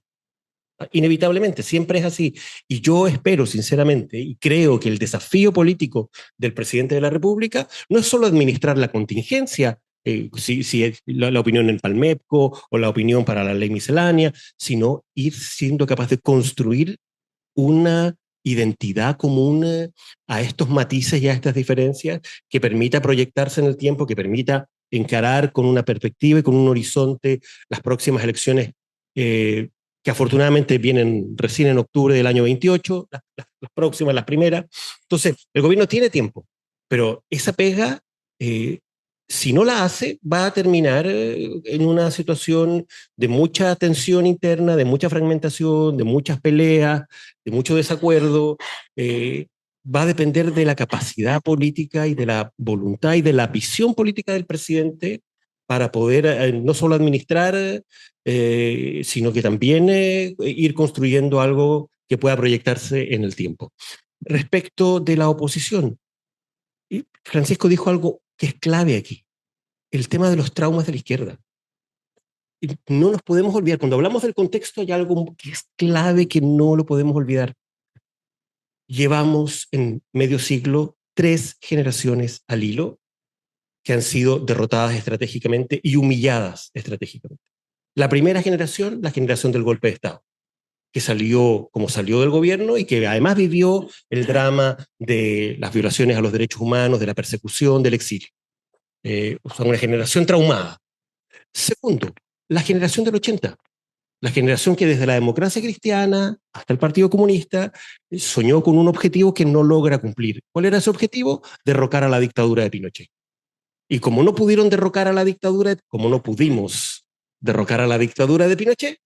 Inevitablemente, siempre es así. Y yo espero, sinceramente, y creo que el desafío político del presidente de la República no es solo administrar la contingencia, si es la opinión en Palmepco o la opinión para la ley miscelánea, sino ir siendo capaz de construir una identidad común a estos matices y a estas diferencias que permita proyectarse en el tiempo, que permita encarar con una perspectiva y con un horizonte las próximas elecciones que afortunadamente vienen recién en octubre del año 28, las próximas, las primeras. Entonces, el gobierno tiene tiempo, pero esa pega, si no la hace, va a terminar en una situación de mucha tensión interna, de mucha fragmentación, de muchas peleas, de mucho desacuerdo. Va a depender de la capacidad política y de la voluntad y de la visión política del presidente para poder no solo administrar, sino que también ir construyendo algo que pueda proyectarse en el tiempo. Respecto de la oposición, Francisco dijo algo que es clave aquí, el tema de los traumas de la izquierda. No nos podemos olvidar, cuando hablamos del contexto hay algo que es clave que no lo podemos olvidar. Llevamos en medio siglo 3 generaciones al hilo que han sido derrotadas estratégicamente y humilladas estratégicamente. La primera generación, la generación del golpe de Estado, que salió como salió del gobierno y que además vivió el drama de las violaciones a los derechos humanos, de la persecución, del exilio. O sea, una generación traumada. Segundo, la generación del 80, la generación que desde la democracia cristiana hasta el Partido Comunista soñó con un objetivo que no logra cumplir. ¿Cuál era ese objetivo? Derrocar a la dictadura de Pinochet. Y como no pudieron derrocar a la dictadura, como no pudimos derrocar a la dictadura de Pinochet,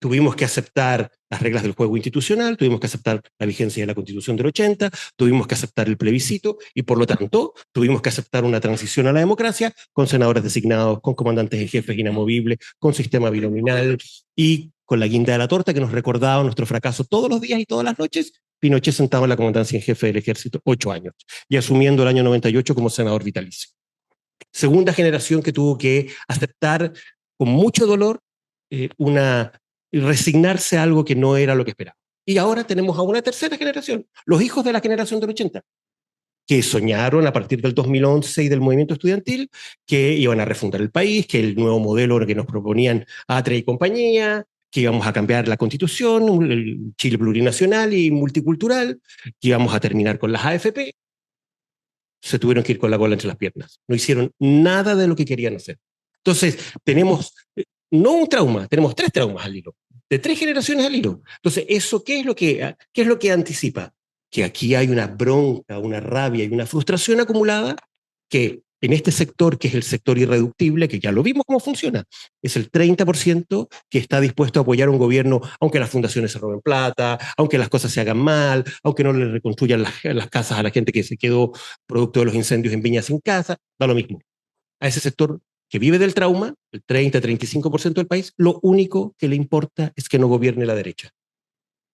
tuvimos que aceptar las reglas del juego institucional, tuvimos que aceptar la vigencia de la Constitución del 80, tuvimos que aceptar el plebiscito y por lo tanto tuvimos que aceptar una transición a la democracia con senadores designados, con comandantes en jefes inamovibles, con sistema binominal y con la guinda de la torta que nos recordaba nuestro fracaso todos los días y todas las noches, Pinochet sentado en la comandancia en jefe del ejército 8 años y asumiendo el año 98 como senador vitalicio. Segunda generación que tuvo que aceptar con mucho dolor resignarse a algo que no era lo que esperaba. Y ahora tenemos a una tercera generación, los hijos de la generación del 80, que soñaron a partir del 2011 y del movimiento estudiantil que iban a refundar el país, que el nuevo modelo que nos proponían Atria y compañía, que íbamos a cambiar la constitución, el Chile plurinacional y multicultural, que íbamos a terminar con las AFP, se tuvieron que ir con la cola entre las piernas. No hicieron nada de lo que querían hacer. Entonces, tenemos no un trauma, tenemos 3 traumas al hilo, de 3 generaciones al hilo. Entonces, ¿eso qué es lo que anticipa? Que aquí hay una bronca, una rabia y una frustración acumulada que en este sector, que es el sector irreductible, que ya lo vimos cómo funciona, es el 30% que está dispuesto a apoyar un gobierno, aunque las fundaciones se roben plata, aunque las cosas se hagan mal, aunque no le reconstruyan las casas a la gente que se quedó producto de los incendios en Viña sin casa, da lo mismo. A ese sector que vive del trauma, el 30-35% del país, lo único que le importa es que no gobierne la derecha.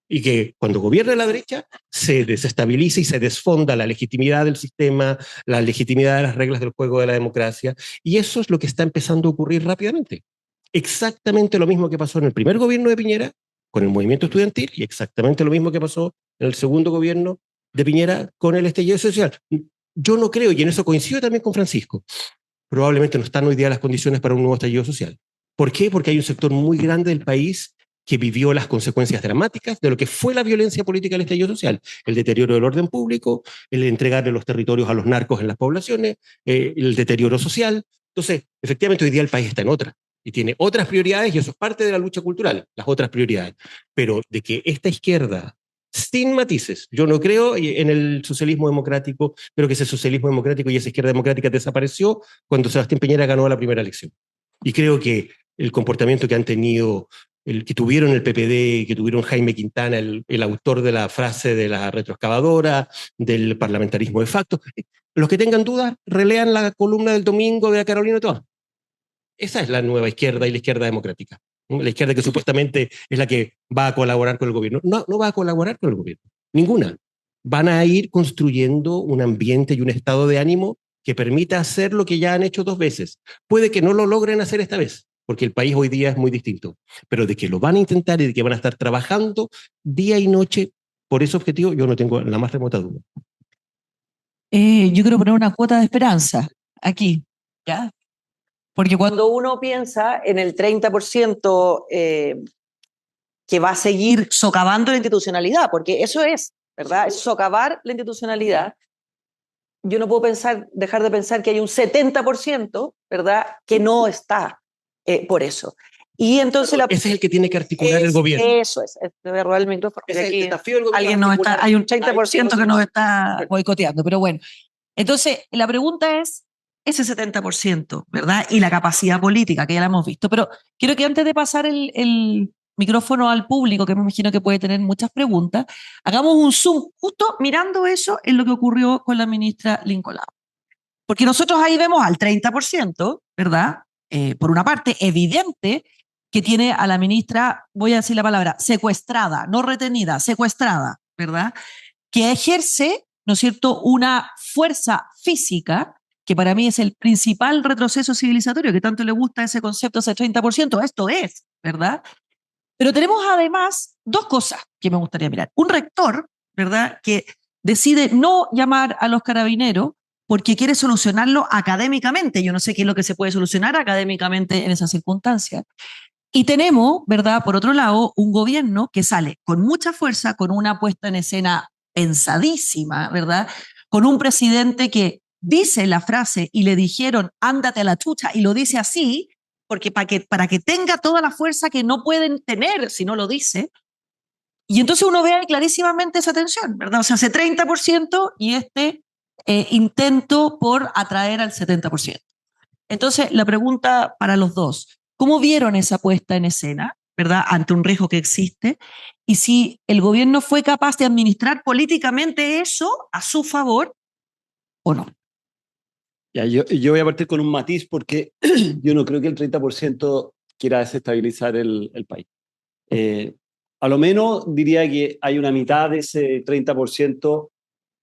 Y que cuando gobierne la derecha se desestabilice y se desfonda la legitimidad del sistema, la legitimidad de las reglas del juego de la democracia. Y eso es lo que está empezando a ocurrir rápidamente. Exactamente lo mismo que pasó en el primer gobierno de Piñera con el movimiento estudiantil y exactamente lo mismo que pasó en el segundo gobierno de Piñera con el estallido social. Yo no creo, y en eso coincido también con Francisco, probablemente no están hoy día las condiciones para un nuevo estallido social. ¿Por qué? Porque hay un sector muy grande del país que vivió las consecuencias dramáticas de lo que fue la violencia política del estallido social, el deterioro del orden público, el entregarle los territorios a los narcos en las poblaciones, el deterioro social. Entonces, efectivamente, hoy día el país está en otra y tiene otras prioridades y eso es parte de la lucha cultural, las otras prioridades. Pero de que esta izquierda, sin matices, yo no creo en el socialismo democrático, creo que ese socialismo democrático y esa izquierda democrática desapareció cuando Sebastián Piñera ganó la primera elección. Y creo que el comportamiento que han tenido, el que tuvieron el PPD, que tuvieron Jaime Quintana, el autor de la frase de la retroexcavadora, del parlamentarismo de facto, los que tengan dudas, relean la columna del domingo de Carolina Toa. Esa es la nueva izquierda y la izquierda democrática. La izquierda que supuestamente es la que va a colaborar con el gobierno. No, no va a colaborar con el gobierno. Ninguna. Van a ir construyendo un ambiente y un estado de ánimo que permita hacer lo que ya han hecho 2 veces. Puede que no lo logren hacer esta vez, porque el país hoy día es muy distinto. Pero de que lo van a intentar y de que van a estar trabajando día y noche por ese objetivo, yo no tengo la más remota duda. Yo quiero poner una cuota de esperanza aquí, ¿ya? Porque Cuando uno piensa en el 30% que va a seguir socavando la institucionalidad, porque eso es, ¿verdad? Es socavar la institucionalidad. Yo no puedo dejar de pensar que hay un 70%, ¿verdad?, que no está por eso. Y entonces ese es el que tiene que articular el gobierno. Eso es. Te voy a robar el micrófono. Ese es el desafío del gobierno. alguien nos está, hay un 30% que nos está boicoteando, pero bueno. Entonces, la pregunta es ese 70%, ¿verdad? Y la capacidad política, que ya la hemos visto. Pero quiero que antes de pasar el micrófono al público, que me imagino que puede tener muchas preguntas, hagamos un zoom justo mirando eso en lo que ocurrió con la ministra Lincoln. Porque nosotros ahí vemos al 30%, ¿verdad? Por una parte, evidente que tiene a la ministra, voy a decir la palabra, secuestrada, no retenida, secuestrada, ¿verdad? Que ejerce, ¿no es cierto?, una fuerza física, que para mí es el principal retroceso civilizatorio, que tanto le gusta ese concepto, ese 30%, esto es, ¿verdad? Pero tenemos además 2 cosas que me gustaría mirar. Un rector, ¿verdad?, que decide no llamar a los carabineros porque quiere solucionarlo académicamente. Yo no sé qué es lo que se puede solucionar académicamente en esas circunstancias. Y tenemos, ¿verdad?, por otro lado, un gobierno que sale con mucha fuerza, con una puesta en escena pensadísima, ¿verdad?, con un presidente que dice la frase y le dijeron, ándate a la chucha, y lo dice así, porque para que tenga toda la fuerza que no pueden tener si no lo dice. Y entonces uno ve clarísimamente esa tensión, ¿verdad? O sea, ese 30% y este intento por atraer al 70%. Entonces, la pregunta para los dos, ¿cómo vieron esa puesta en escena, ¿verdad?, ante un riesgo que existe? Y si el gobierno fue capaz de administrar políticamente eso a su favor o no. Ya, yo voy a partir con un matiz porque yo no creo que el 30% quiera desestabilizar el país. a lo menos diría que hay una mitad de ese 30%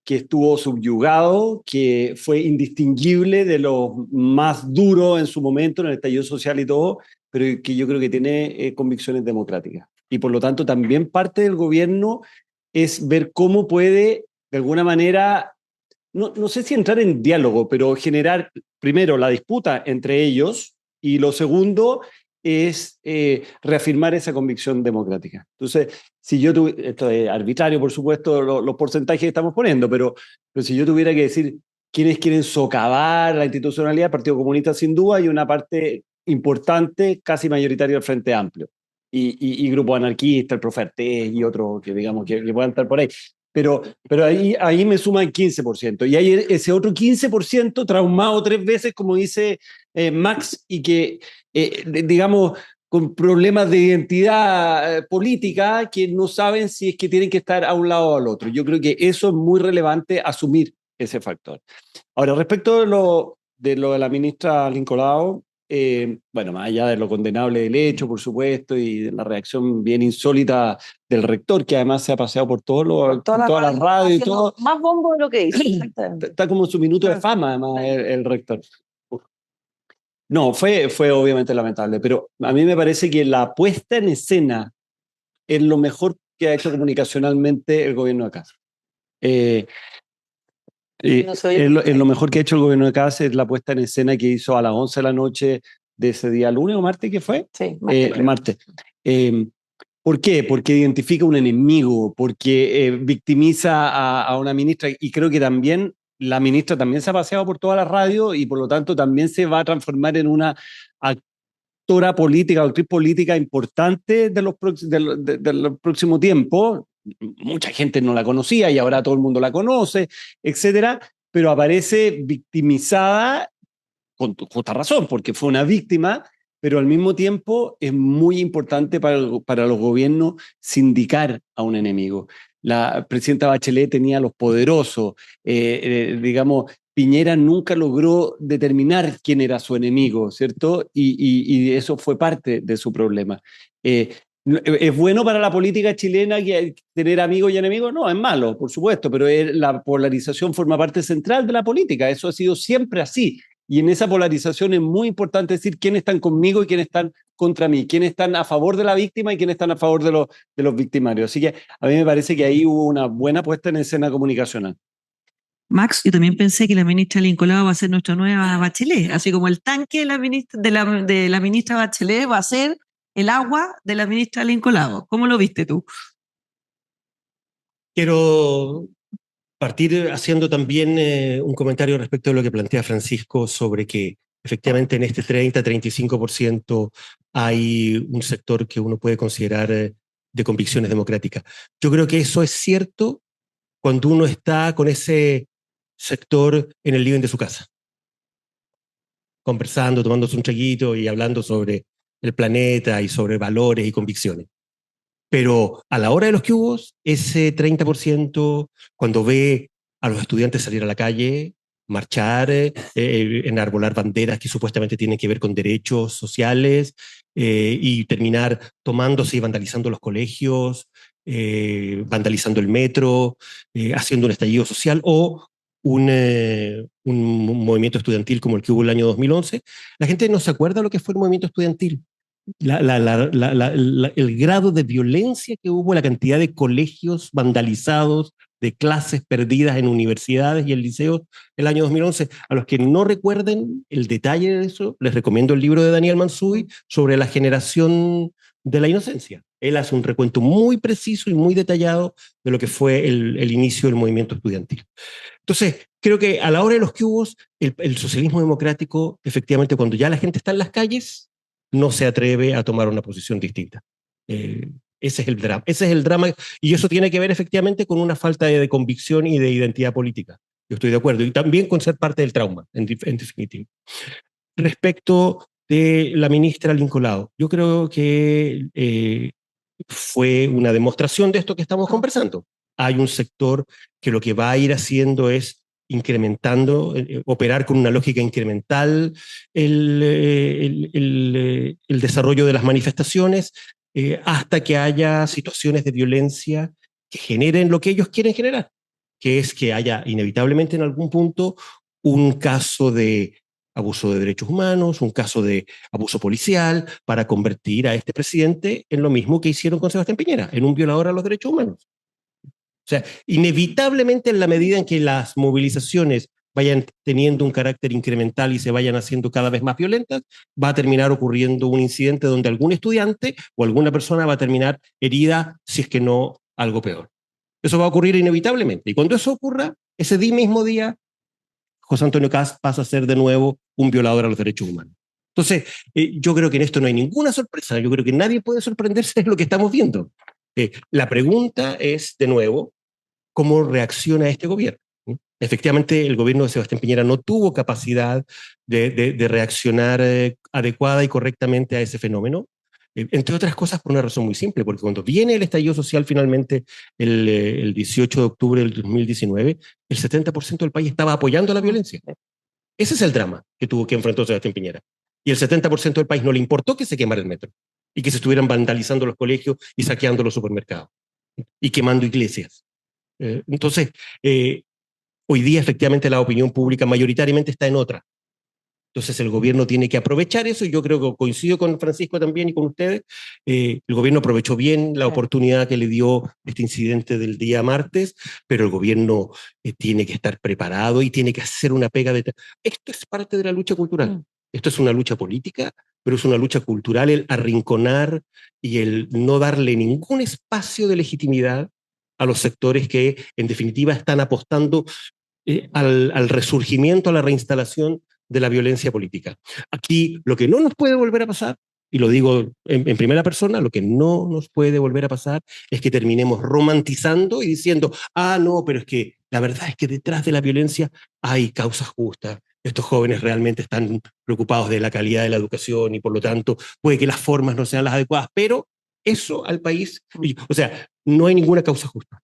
que estuvo subyugado, que fue indistinguible de lo más duro en su momento, en el estallido social y todo, pero que yo creo que tiene convicciones democráticas. Y por lo tanto también parte del gobierno es ver cómo puede, de alguna manera, no sé si entrar en diálogo, pero generar primero la disputa entre ellos y lo segundo es reafirmar esa convicción democrática. Entonces, si yo tuviera, esto es arbitrario, por supuesto, los porcentajes que estamos poniendo, pero si yo tuviera que decir quiénes quieren socavar la institucionalidad, el Partido Comunista sin duda y una parte importante, casi mayoritaria del Frente Amplio. Y grupo anarquista, el Profertés y otros que digamos que puedan estar por ahí. Pero ahí me suman 15%. Y hay ese otro 15% traumado 3 veces, como dice Max, y que, digamos, con problemas de identidad política que no saben si es que tienen que estar a un lado o al otro. Yo creo que eso es muy relevante, asumir ese factor. Ahora, respecto de lo de la ministra Lincolao, bueno, más allá de lo condenable del hecho, por supuesto, y de la reacción bien insólita del rector, que además se ha paseado por todas las radios y todo. Más bombo de lo que hizo, exactamente. Está como en su minuto de fama, además, el rector. No, fue obviamente lamentable, pero a mí me parece que la puesta en escena es lo mejor que ha hecho comunicacionalmente el gobierno de acá. Lo mejor que ha hecho el gobierno de Cáceres es la puesta en escena que hizo a las 11 de la noche de ese día, lunes o martes, ¿qué fue? Sí, martes. ¿Por qué? Porque identifica un enemigo, porque victimiza a una ministra, y creo que también la ministra también se ha paseado por toda la radio y por lo tanto también se va a transformar en una actora política, actriz política importante de los próximos tiempos. Mucha gente no la conocía y ahora todo el mundo la conoce, etcétera, pero aparece victimizada con justa razón, porque fue una víctima, pero al mismo tiempo es muy importante para los gobiernos sindicar a un enemigo. La presidenta Bachelet tenía a los poderosos, digamos, Piñera nunca logró determinar quién era su enemigo, ¿cierto? Y eso fue parte de su problema. ¿Es bueno para la política chilena tener amigos y enemigos? No, es malo, por supuesto, pero la polarización forma parte central de la política. Eso ha sido siempre así. Y en esa polarización es muy importante decir quiénes están conmigo y quiénes están contra mí, quiénes están a favor de la víctima y quiénes están a favor de los victimarios. Así que a mí me parece que ahí hubo una buena puesta en escena comunicacional. Max, yo también pensé que la ministra Lincolao va a ser nuestra nueva Bachelet, así como el tanque de la ministra Bachelet va a ser el agua de la ministra Lincolao. ¿Cómo lo viste tú? Quiero partir haciendo también un comentario respecto de lo que plantea Francisco sobre que efectivamente en este 30-35% hay un sector que uno puede considerar de convicciones democráticas. Yo creo que eso es cierto cuando uno está con ese sector en el living de su casa, conversando, tomándose un traguito y hablando sobre el planeta y sobre valores y convicciones. Pero a la hora de los cubos, ese 30%, cuando ve a los estudiantes salir a la calle, marchar, enarbolar banderas que supuestamente tienen que ver con derechos sociales y terminar tomándose y vandalizando los colegios, vandalizando el metro, haciendo un estallido social o un movimiento estudiantil como el que hubo el año 2011, la gente no se acuerda lo que fue el movimiento estudiantil. El grado de violencia que hubo, la cantidad de colegios vandalizados, de clases perdidas en universidades y en liceos el año 2011. A los que no recuerden el detalle de eso, les recomiendo el libro de Daniel Mansuy sobre la generación de la inocencia. Él hace un recuento muy preciso y muy detallado de lo que fue el inicio del movimiento estudiantil. Entonces, creo que a la hora de los cubos, el socialismo democrático, efectivamente, cuando ya la gente está en las calles, no se atreve a tomar una posición distinta. Ese es el drama, y eso tiene que ver efectivamente con una falta de convicción y de identidad política. Yo estoy de acuerdo, y también con ser parte del trauma, en definitiva. Respecto de la ministra Lincolao, yo creo que fue una demostración de esto que estamos conversando. Hay un sector que lo que va a ir haciendo es incrementando, operar con una lógica incremental el desarrollo de las manifestaciones, hasta que haya situaciones de violencia que generen lo que ellos quieren generar, que es que haya inevitablemente en algún punto un caso de abuso de derechos humanos, un caso de abuso policial, para convertir a este presidente en lo mismo que hicieron con Sebastián Piñera, en un violador a los derechos humanos. O sea, inevitablemente en la medida en que las movilizaciones vayan teniendo un carácter incremental y se vayan haciendo cada vez más violentas, va a terminar ocurriendo un incidente donde algún estudiante o alguna persona va a terminar herida, si es que no algo peor. Eso va a ocurrir inevitablemente. Y cuando eso ocurra, ese mismo día, José Antonio Kast pasa a ser de nuevo un violador a los derechos humanos. Entonces, yo creo que en esto no hay ninguna sorpresa. Yo creo que nadie puede sorprenderse de lo que estamos viendo. La pregunta es, de nuevo, ¿cómo reacciona este gobierno? Efectivamente, el gobierno de Sebastián Piñera no tuvo capacidad de reaccionar adecuada y correctamente a ese fenómeno, entre otras cosas por una razón muy simple, porque cuando viene el estallido social finalmente el 18 de octubre del 2019, el 70% del país estaba apoyando la violencia. Ese es el drama que tuvo que enfrentar Sebastián Piñera. Y el 70% del país no le importó que se quemara el metro y que se estuvieran vandalizando los colegios y saqueando los supermercados y quemando iglesias. Entonces, hoy día efectivamente la opinión pública mayoritariamente está en otra. Entonces el gobierno tiene que aprovechar eso, y yo creo que coincido con Francisco también y con ustedes. El gobierno aprovechó bien la oportunidad que le dio este incidente del día martes, pero el gobierno tiene que estar preparado y tiene que hacer una pega de... Esto es parte de la lucha cultural. Esto es una lucha política, pero es una lucha cultural, el arrinconar y el no darle ningún espacio de legitimidad a los sectores que en definitiva están apostando al resurgimiento, a la reinstalación de la violencia política. Aquí lo que no nos puede volver a pasar, y lo digo en primera persona, lo que no nos puede volver a pasar es que terminemos romantizando y diciendo, no, pero es que la verdad es que detrás de la violencia hay causas justas. Estos jóvenes realmente están preocupados de la calidad de la educación y por lo tanto puede que las formas no sean las adecuadas, pero eso al país, o sea, no hay ninguna causa justa.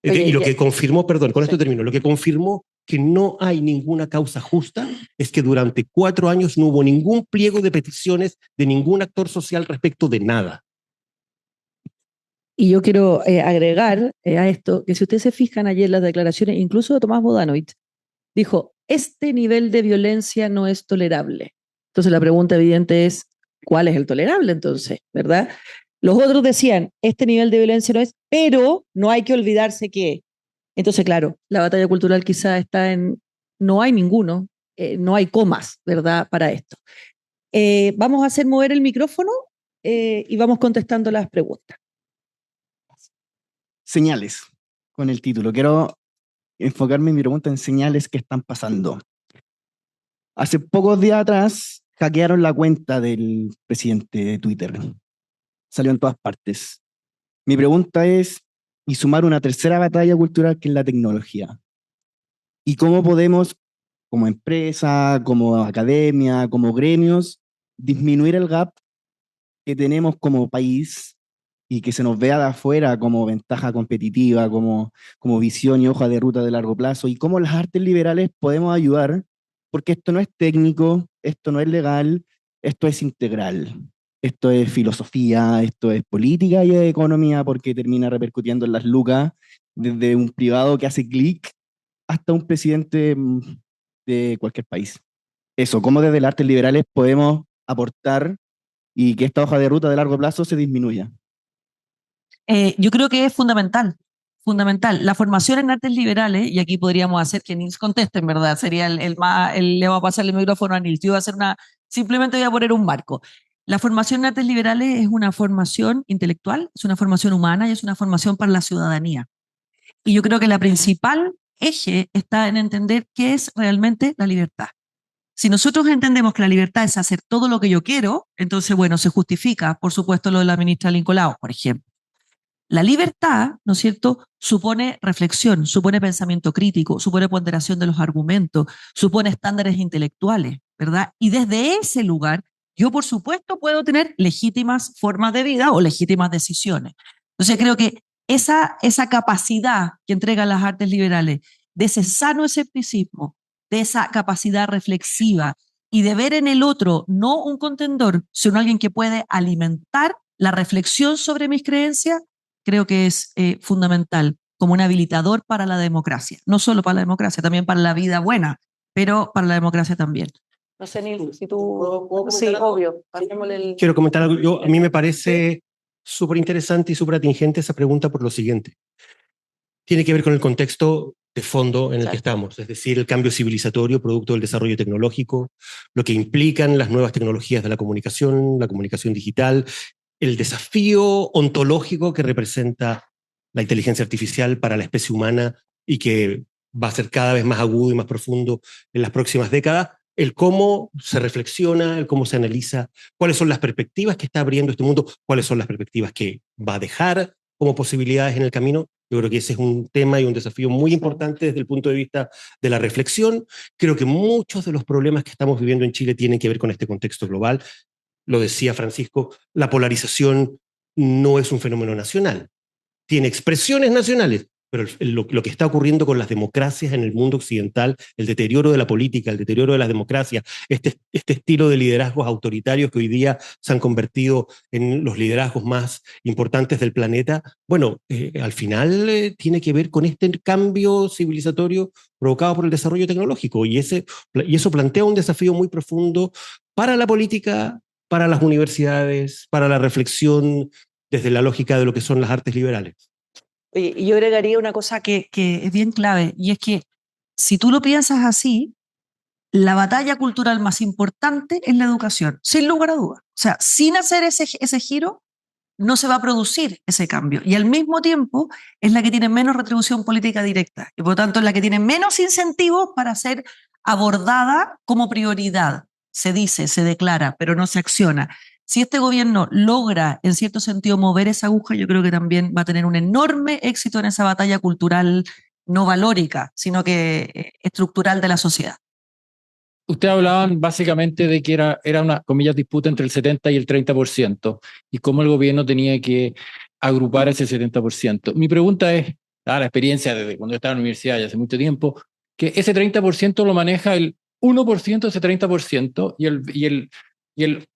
Oye, y lo que confirmó, perdón, con sí. esto termino, lo que confirmó que no hay ninguna causa justa es que durante 4 años no hubo ningún pliego de peticiones de ningún actor social respecto de nada. Y yo quiero agregar a esto que si ustedes se fijan ayer las declaraciones, incluso de Tomás Bodanovich, dijo, este nivel de violencia no es tolerable. Entonces la pregunta evidente es, ¿cuál es el tolerable entonces? ¿Verdad? Los otros decían, este nivel de violencia no es, pero no hay que olvidarse que... Entonces, claro, la batalla cultural quizá está en, no hay ninguno, no hay comas, ¿verdad?, para esto. Vamos a hacer mover el micrófono y vamos contestando las preguntas. Señales, con el título. Quiero enfocarme en mi pregunta en señales que están pasando. Hace pocos días atrás hackearon la cuenta del presidente de Twitter. Salió en todas partes. Mi pregunta es, y sumar una tercera batalla cultural que es la tecnología. ¿Y cómo podemos, como empresa, como academia, como gremios, disminuir el gap que tenemos como país y que se nos vea de afuera como ventaja competitiva, como visión y hoja de ruta de largo plazo? Y cómo las artes liberales podemos ayudar, porque esto no es técnico, esto no es legal, esto es integral. Esto es filosofía, esto es política y es economía, porque termina repercutiendo en las lucas, desde un privado que hace clic hasta un presidente de cualquier país. Eso, cómo desde las artes liberales podemos aportar y que esta hoja de ruta de largo plazo se disminuya. Yo creo que es fundamental. La formación en artes liberales, y aquí podríamos hacer que Nils conteste, en verdad, sería le va a pasar el micrófono a Nils. Yo voy a hacer simplemente voy a poner un marco. La formación en artes liberales es una formación intelectual, es una formación humana y es una formación para la ciudadanía. Y yo creo que la principal eje está en entender qué es realmente la libertad. Si nosotros entendemos que la libertad es hacer todo lo que yo quiero, entonces, bueno, se justifica, por supuesto, lo de la ministra Lincolao, por ejemplo. La libertad, ¿no es cierto?, supone reflexión, supone pensamiento crítico, supone ponderación de los argumentos, supone estándares intelectuales, ¿verdad? Y desde ese lugar, yo, por supuesto, puedo tener legítimas formas de vida o legítimas decisiones. Entonces, creo que esa capacidad que entregan las artes liberales, de ese sano escepticismo, de esa capacidad reflexiva y de ver en el otro no un contendor, sino alguien que puede alimentar la reflexión sobre mis creencias creo que es fundamental como un habilitador para la democracia. No solo para la democracia, también para la vida buena, pero para la democracia también. No sé, Nil, si tú... Sí, obvio. Quiero comentar algo. A mí me parece súper interesante y súper atingente esa pregunta por lo siguiente. Tiene que ver con el contexto de fondo en el que estamos, es decir, el cambio civilizatorio producto del desarrollo tecnológico, lo que implican las nuevas tecnologías de la comunicación digital, el desafío ontológico que representa la inteligencia artificial para la especie humana y que va a ser cada vez más agudo y más profundo en las próximas décadas, el cómo se reflexiona, el cómo se analiza, cuáles son las perspectivas que está abriendo este mundo, cuáles son las perspectivas que va a dejar como posibilidades en el camino. Yo creo que ese es un tema y un desafío muy importante desde el punto de vista de la reflexión. Creo que muchos de los problemas que estamos viviendo en Chile tienen que ver con este contexto global. Lo decía Francisco, la polarización no es un fenómeno nacional. Tiene expresiones nacionales, pero lo que está ocurriendo con las democracias en el mundo occidental, el deterioro de la política, el deterioro de las democracias, este estilo de liderazgos autoritarios que hoy día se han convertido en los liderazgos más importantes del planeta, bueno, al final tiene que ver con este cambio civilizatorio provocado por el desarrollo tecnológico y eso plantea un desafío muy profundo para la política, para las universidades, para la reflexión desde la lógica de lo que son las artes liberales. Oye, y yo agregaría una cosa que es bien clave, y es que si tú lo piensas así, la batalla cultural más importante es la educación, sin lugar a dudas. O sea, sin hacer ese giro, no se va a producir ese cambio. Y al mismo tiempo es la que tiene menos retribución política directa, y por lo tanto es la que tiene menos incentivos para ser abordada como prioridad. Se dice, se declara, pero no se acciona. Si este gobierno logra, en cierto sentido, mover esa aguja, yo creo que también va a tener un enorme éxito en esa batalla cultural no valórica, sino que estructural de la sociedad. Ustedes hablaban básicamente de que era una, comillas, disputa entre el 70 y el 30%, y cómo el gobierno tenía que agrupar ese 70%. Mi pregunta es, la experiencia desde cuando yo estaba en la universidad ya hace mucho tiempo, que ese 30% lo maneja el 1% de ese 30% y el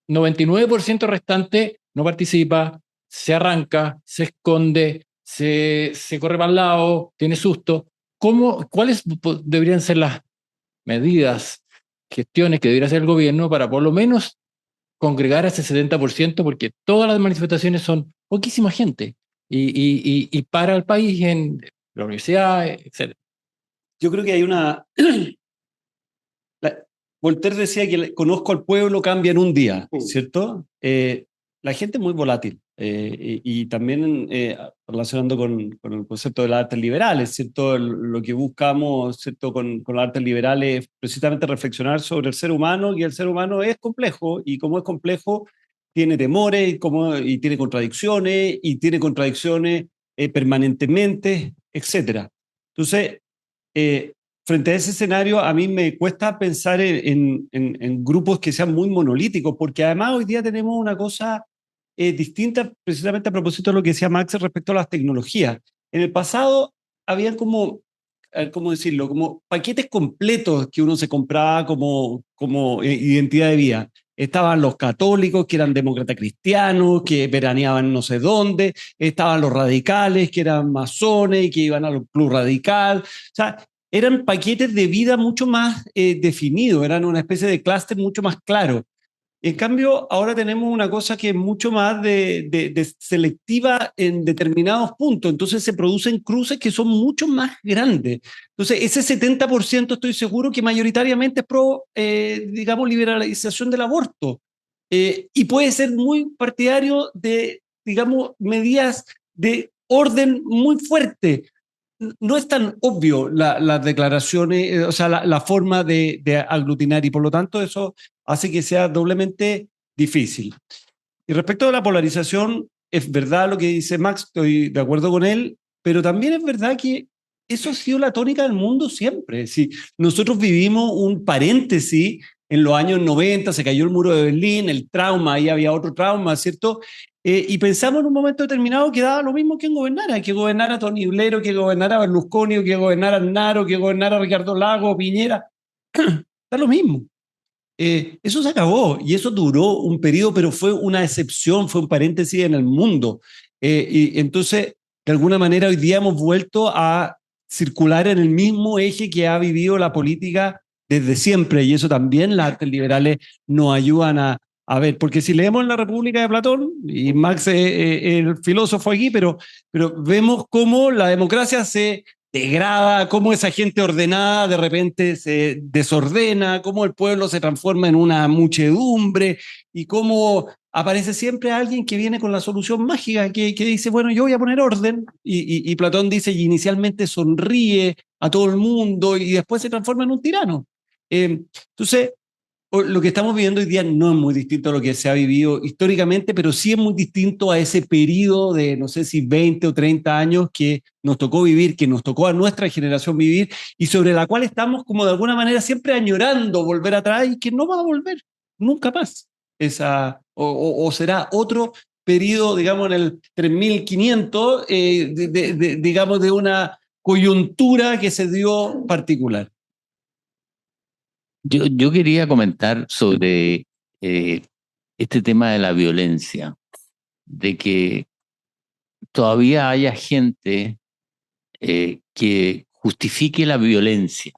99% restante no participa, se arranca, se esconde, se corre para el lado, tiene susto. ¿Cuáles deberían ser las medidas, gestiones que debería hacer el gobierno para por lo menos congregar a ese 70%? Porque todas las manifestaciones son poquísima gente y para el país en la universidad, etc. Yo creo que hay una... Voltaire decía que conozco al pueblo, cambia en un día, ¿cierto? La gente es muy volátil y también relacionando con el concepto de las artes liberales, ¿cierto? Lo que buscamos, ¿cierto? Con las artes liberales es precisamente reflexionar sobre el ser humano, y el ser humano es complejo, y como es complejo tiene temores y tiene contradicciones permanentemente, etc. Entonces, frente a ese escenario, a mí me cuesta pensar en grupos que sean muy monolíticos, porque además hoy día tenemos una cosa distinta, precisamente a propósito de lo que decía Max respecto a las tecnologías. En el pasado habían como, ¿cómo decirlo? Como paquetes completos que uno se compraba como identidad de vida. Estaban los católicos, que eran demócratas cristianos, que veraneaban no sé dónde. Estaban los radicales, que eran masones y que iban al club radical. O sea, eran paquetes de vida mucho más definidos, eran una especie de clúster mucho más claro. En cambio, ahora tenemos una cosa que es mucho más de selectiva en determinados puntos, entonces se producen cruces que son mucho más grandes. Entonces, ese 70% estoy seguro que mayoritariamente es pro, digamos, liberalización del aborto, y puede ser muy partidario de, digamos, medidas de orden muy fuerte. No es tan obvio las declaraciones, o sea, la forma de aglutinar, y por lo tanto eso hace que sea doblemente difícil. Y respecto a la polarización, es verdad lo que dice Max, estoy de acuerdo con él, pero también es verdad que eso ha sido la tónica del mundo siempre. Si nosotros vivimos un paréntesis en los años 90, se cayó el muro de Berlín, el trauma, ahí había otro trauma, ¿cierto? Y pensamos en un momento determinado que daba lo mismo que gobernara Tony Blair, que gobernara Berlusconi, que gobernara Aznar, que gobernara Ricardo Lagos, Piñera. Da lo mismo. eso se acabó y eso duró un periodo, pero fue una excepción, fue un paréntesis en el mundo. Y entonces, de alguna manera, hoy día hemos vuelto a circular en el mismo eje que ha vivido la política desde siempre, y eso también las artes liberales nos ayudan a ver, porque si leemos La República de Platón, y Marx el filósofo aquí, pero vemos cómo la democracia se degrada, cómo esa gente ordenada de repente se desordena, cómo el pueblo se transforma en una muchedumbre y cómo aparece siempre alguien que viene con la solución mágica, que dice, bueno, yo voy a poner orden, y Platón dice, y inicialmente sonríe a todo el mundo y después se transforma en un tirano. Entonces, lo que estamos viviendo hoy día no es muy distinto a lo que se ha vivido históricamente, pero sí es muy distinto a ese periodo de, no sé si 20 o 30 años que nos tocó vivir, que nos tocó a nuestra generación vivir, y sobre la cual estamos como de alguna manera siempre añorando volver atrás, y que no va a volver nunca más. O será otro periodo, digamos, en el 3500, digamos, de una coyuntura que se dio particular. Yo quería comentar sobre este tema de la violencia, de que todavía haya gente que justifique la violencia.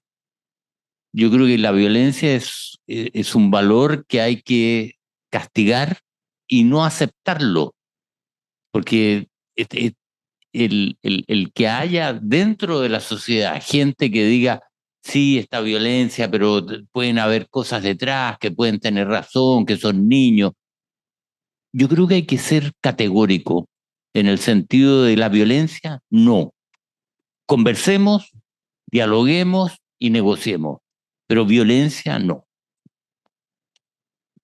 Yo creo que la violencia es un valor que hay que castigar y no aceptarlo, porque el que haya dentro de la sociedad gente que diga, sí, esta violencia, pero pueden haber cosas detrás, que pueden tener razón, que son niños. Yo creo que hay que ser categórico en el sentido de la violencia, no. Conversemos, dialoguemos y negociemos, pero violencia no.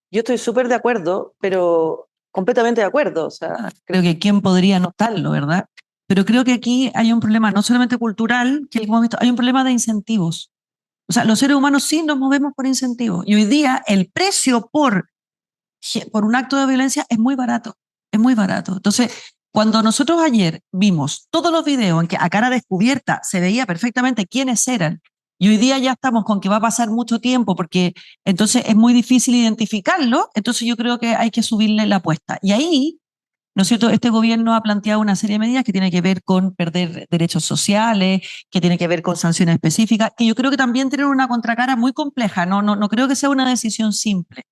Yo estoy súper de acuerdo, pero completamente de acuerdo. O sea, Creo que quién podría notarlo, ¿verdad? Pero creo que aquí hay un problema no solamente cultural, que hemos visto, hay un problema de incentivos. O sea, los seres humanos sí nos movemos por incentivos. Y hoy día el precio por un acto de violencia es muy barato. Es muy barato. Entonces, cuando nosotros ayer vimos todos los videos en que a cara descubierta se veía perfectamente quiénes eran, y hoy día ya estamos con que va a pasar mucho tiempo porque entonces es muy difícil identificarlo, entonces yo creo que hay que subirle la apuesta. Y ahí, ¿no es cierto? Este gobierno ha planteado una serie de medidas que tienen que ver con perder derechos sociales, que tienen que ver con sanciones específicas, que yo creo que también tienen una contracara muy compleja. No creo que sea una decisión simple.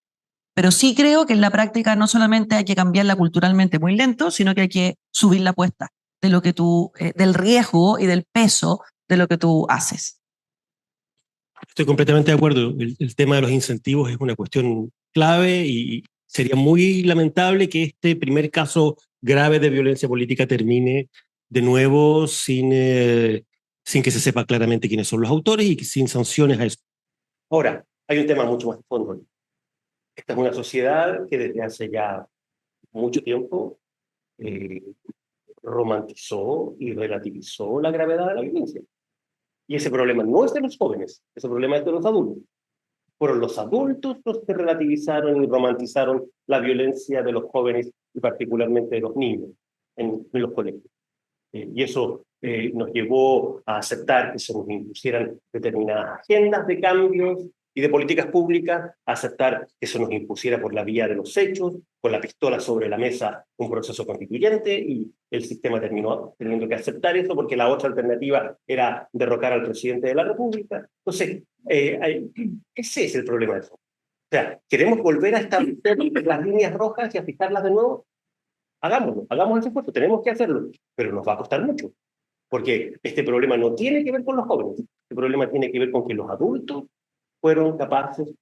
Pero sí creo que en la práctica no solamente hay que cambiarla culturalmente muy lento, sino que hay que subir la apuesta de lo que tú, del riesgo y del peso de lo que tú haces. Estoy completamente de acuerdo. El tema de los incentivos es una cuestión clave y sería muy lamentable que este primer caso grave de violencia política termine de nuevo sin que se sepa claramente quiénes son los autores y sin sanciones a eso. Ahora, hay un tema mucho más de fondo. Esta es una sociedad que desde hace ya mucho tiempo romantizó y relativizó la gravedad de la violencia. Y ese problema no es de los jóvenes, ese problema es de los adultos. Fueron los adultos los que relativizaron y romantizaron la violencia de los jóvenes y particularmente de los niños en los colegios. Y eso nos llevó a aceptar que se nos impusieran determinadas agendas de cambios y de políticas públicas, a aceptar que se nos impusiera por la vía de los hechos, con la pistola sobre la mesa, un proceso constituyente, y el sistema terminó teniendo que aceptar eso porque la otra alternativa era derrocar al presidente de la República. Entonces, ese es el problema de eso. O sea, ¿queremos volver a establecer las líneas rojas y a fijarlas de nuevo? Hagámoslo, hagamos ese esfuerzo, tenemos que hacerlo, pero nos va a costar mucho, porque este problema no tiene que ver con los jóvenes, este problema tiene que ver con que los adultos fueron capaces.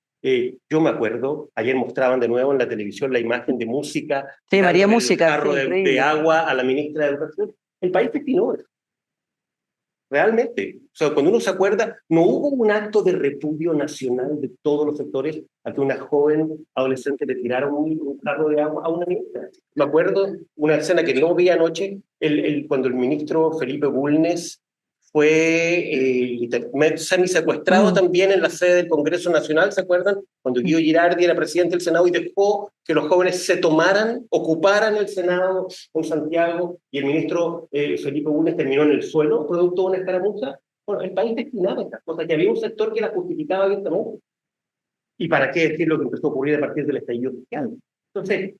Yo me acuerdo, ayer mostraban de nuevo en la televisión la imagen de Música, sí, María Música, carro de agua a la ministra de Educación. El país destinó eso. Realmente, o sea, cuando uno se acuerda, no hubo un acto de repudio nacional de todos los sectores a que una joven adolescente le tirara un carro de agua a una ministra. Me acuerdo una escena que no vi anoche, cuando el ministro Felipe Bulnes fue semi-secuestrado también en la sede del Congreso Nacional, ¿se acuerdan? Cuando Guido Girardi era presidente del Senado y dejó que los jóvenes ocuparan el Senado en Santiago, y el ministro Felipe Bulnes terminó en el suelo, producto de una escaramuza. Bueno, el país destinaba estas cosas, y había un sector que la justificaba abiertamente. ¿Y para qué decir lo que empezó a ocurrir a partir del estallido social? Entonces,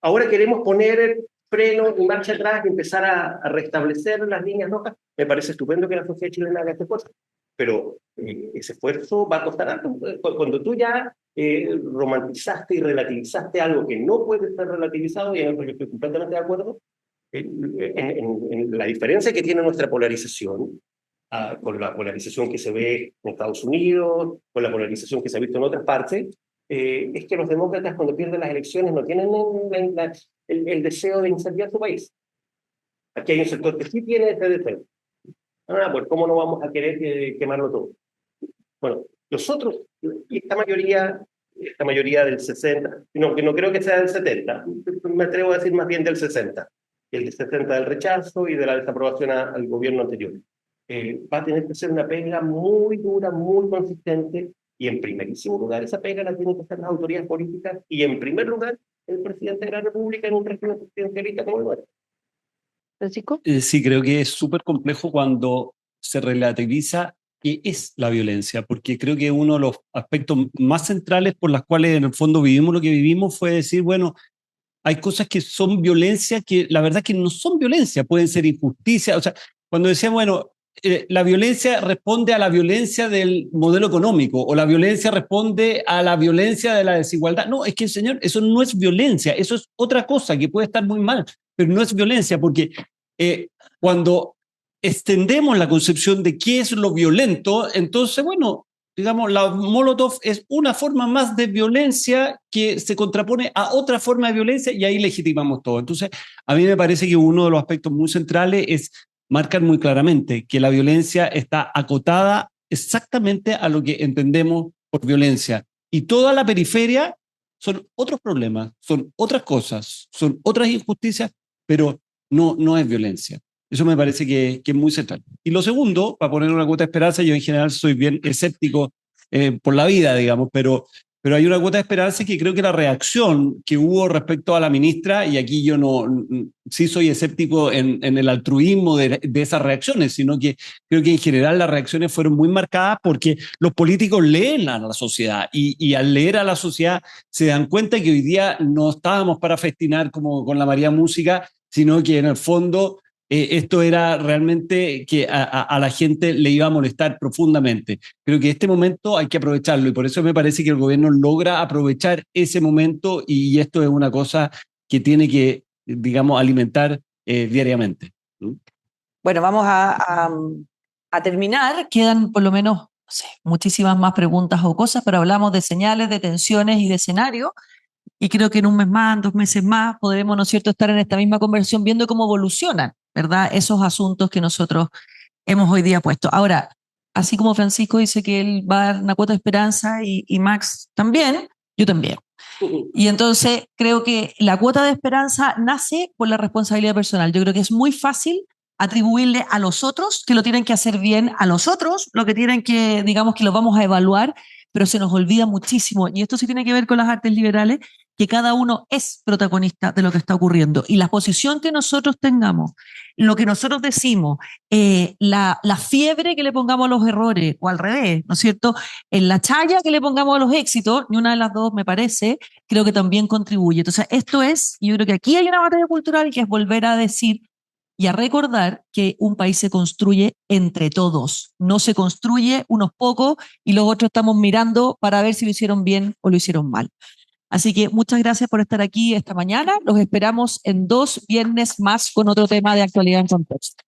ahora queremos poner freno y marcha atrás y empezar a restablecer las líneas rojas. Me parece estupendo que la sociedad chilena haga este esfuerzo, pero ese esfuerzo va a costar algo. Cuando tú ya romantizaste y relativizaste algo que no puede ser relativizado, y en eso yo estoy completamente de acuerdo, en la diferencia que tiene nuestra polarización, con la polarización que se ve en Estados Unidos, con la polarización que se ha visto en otras partes, es que los demócratas cuando pierden las elecciones no tienen el deseo de incendiar su país. Aquí hay un sector que sí tiene ese deseo. Pues ¿cómo no vamos a querer quemarlo todo? Bueno, los otros, y esta mayoría del 60, no creo que sea del 70, me atrevo a decir más bien del 60, el del 70 del rechazo y de la desaprobación al gobierno anterior. Va a tener que ser una pega muy dura, muy consistente, y en primerísimo lugar esa pega la tienen que hacer las autoridades políticas, y en primer lugar el presidente de la República en un régimen presidencialista como el nuestro. Francisco. Sí, creo que es súper complejo cuando se relativiza qué es la violencia, porque creo que uno de los aspectos más centrales por las cuales en el fondo vivimos lo que vivimos fue decir, bueno, hay cosas que son violencia que la verdad que no son violencia, pueden ser injusticia. O sea, cuando decían, bueno, la violencia responde a la violencia del modelo económico o la violencia responde a la violencia de la desigualdad. No, es que, señor, eso no es violencia, eso es otra cosa que puede estar muy mal, pero no es violencia porque cuando extendemos la concepción de qué es lo violento, entonces, bueno, digamos, la Molotov es una forma más de violencia que se contrapone a otra forma de violencia y ahí legitimamos todo. Entonces, a mí me parece que uno de los aspectos muy centrales es marcar muy claramente que la violencia está acotada exactamente a lo que entendemos por violencia. Y toda la periferia son otros problemas, son otras cosas, son otras injusticias, pero no es violencia. Eso me parece que es muy central. Y lo segundo, para poner una cuota de esperanza, yo en general soy bien escéptico por la vida, digamos, pero hay una cuota de esperanza que creo que la reacción que hubo respecto a la ministra, y aquí yo sí soy escéptico en el altruismo de esas reacciones, sino que creo que en general las reacciones fueron muy marcadas porque los políticos leen a la sociedad y al leer a la sociedad se dan cuenta que hoy día no estábamos para festinar como con la María Música, sino que en el fondo esto era realmente que a la gente le iba a molestar profundamente. Creo que este momento hay que aprovecharlo y por eso me parece que el gobierno logra aprovechar ese momento y esto es una cosa que tiene que, digamos, alimentar diariamente. Bueno, vamos a terminar. Quedan por lo menos, no sé, muchísimas más preguntas o cosas, pero hablamos de señales, de tensiones y de escenarios. Y creo que en un mes más, en 2 meses más, podremos, ¿no es cierto?, estar en esta misma conversación viendo cómo evolucionan, ¿verdad?, esos asuntos que nosotros hemos hoy día puesto. Ahora, así como Francisco dice que él va a dar una cuota de esperanza y Max también, yo también. Y entonces creo que la cuota de esperanza nace por la responsabilidad personal. Yo creo que es muy fácil atribuirle a los otros que lo tienen que hacer bien, a los otros lo que tienen que, digamos, que lo vamos a evaluar, pero se nos olvida muchísimo, y esto sí tiene que ver con las artes liberales, que cada uno es protagonista de lo que está ocurriendo. Y la posición que nosotros tengamos, lo que nosotros decimos, la fiebre que le pongamos a los errores, o al revés, ¿no es cierto?, en la chaya que le pongamos a los éxitos, ni una de las dos me parece, creo que también contribuye. Entonces, esto es, yo creo que aquí hay una batalla cultural que es volver a decir y a recordar que un país se construye entre todos, no se construye unos pocos y los otros estamos mirando para ver si lo hicieron bien o lo hicieron mal. Así que muchas gracias por estar aquí esta mañana. Los esperamos en 2 viernes más con otro tema de actualidad en contexto.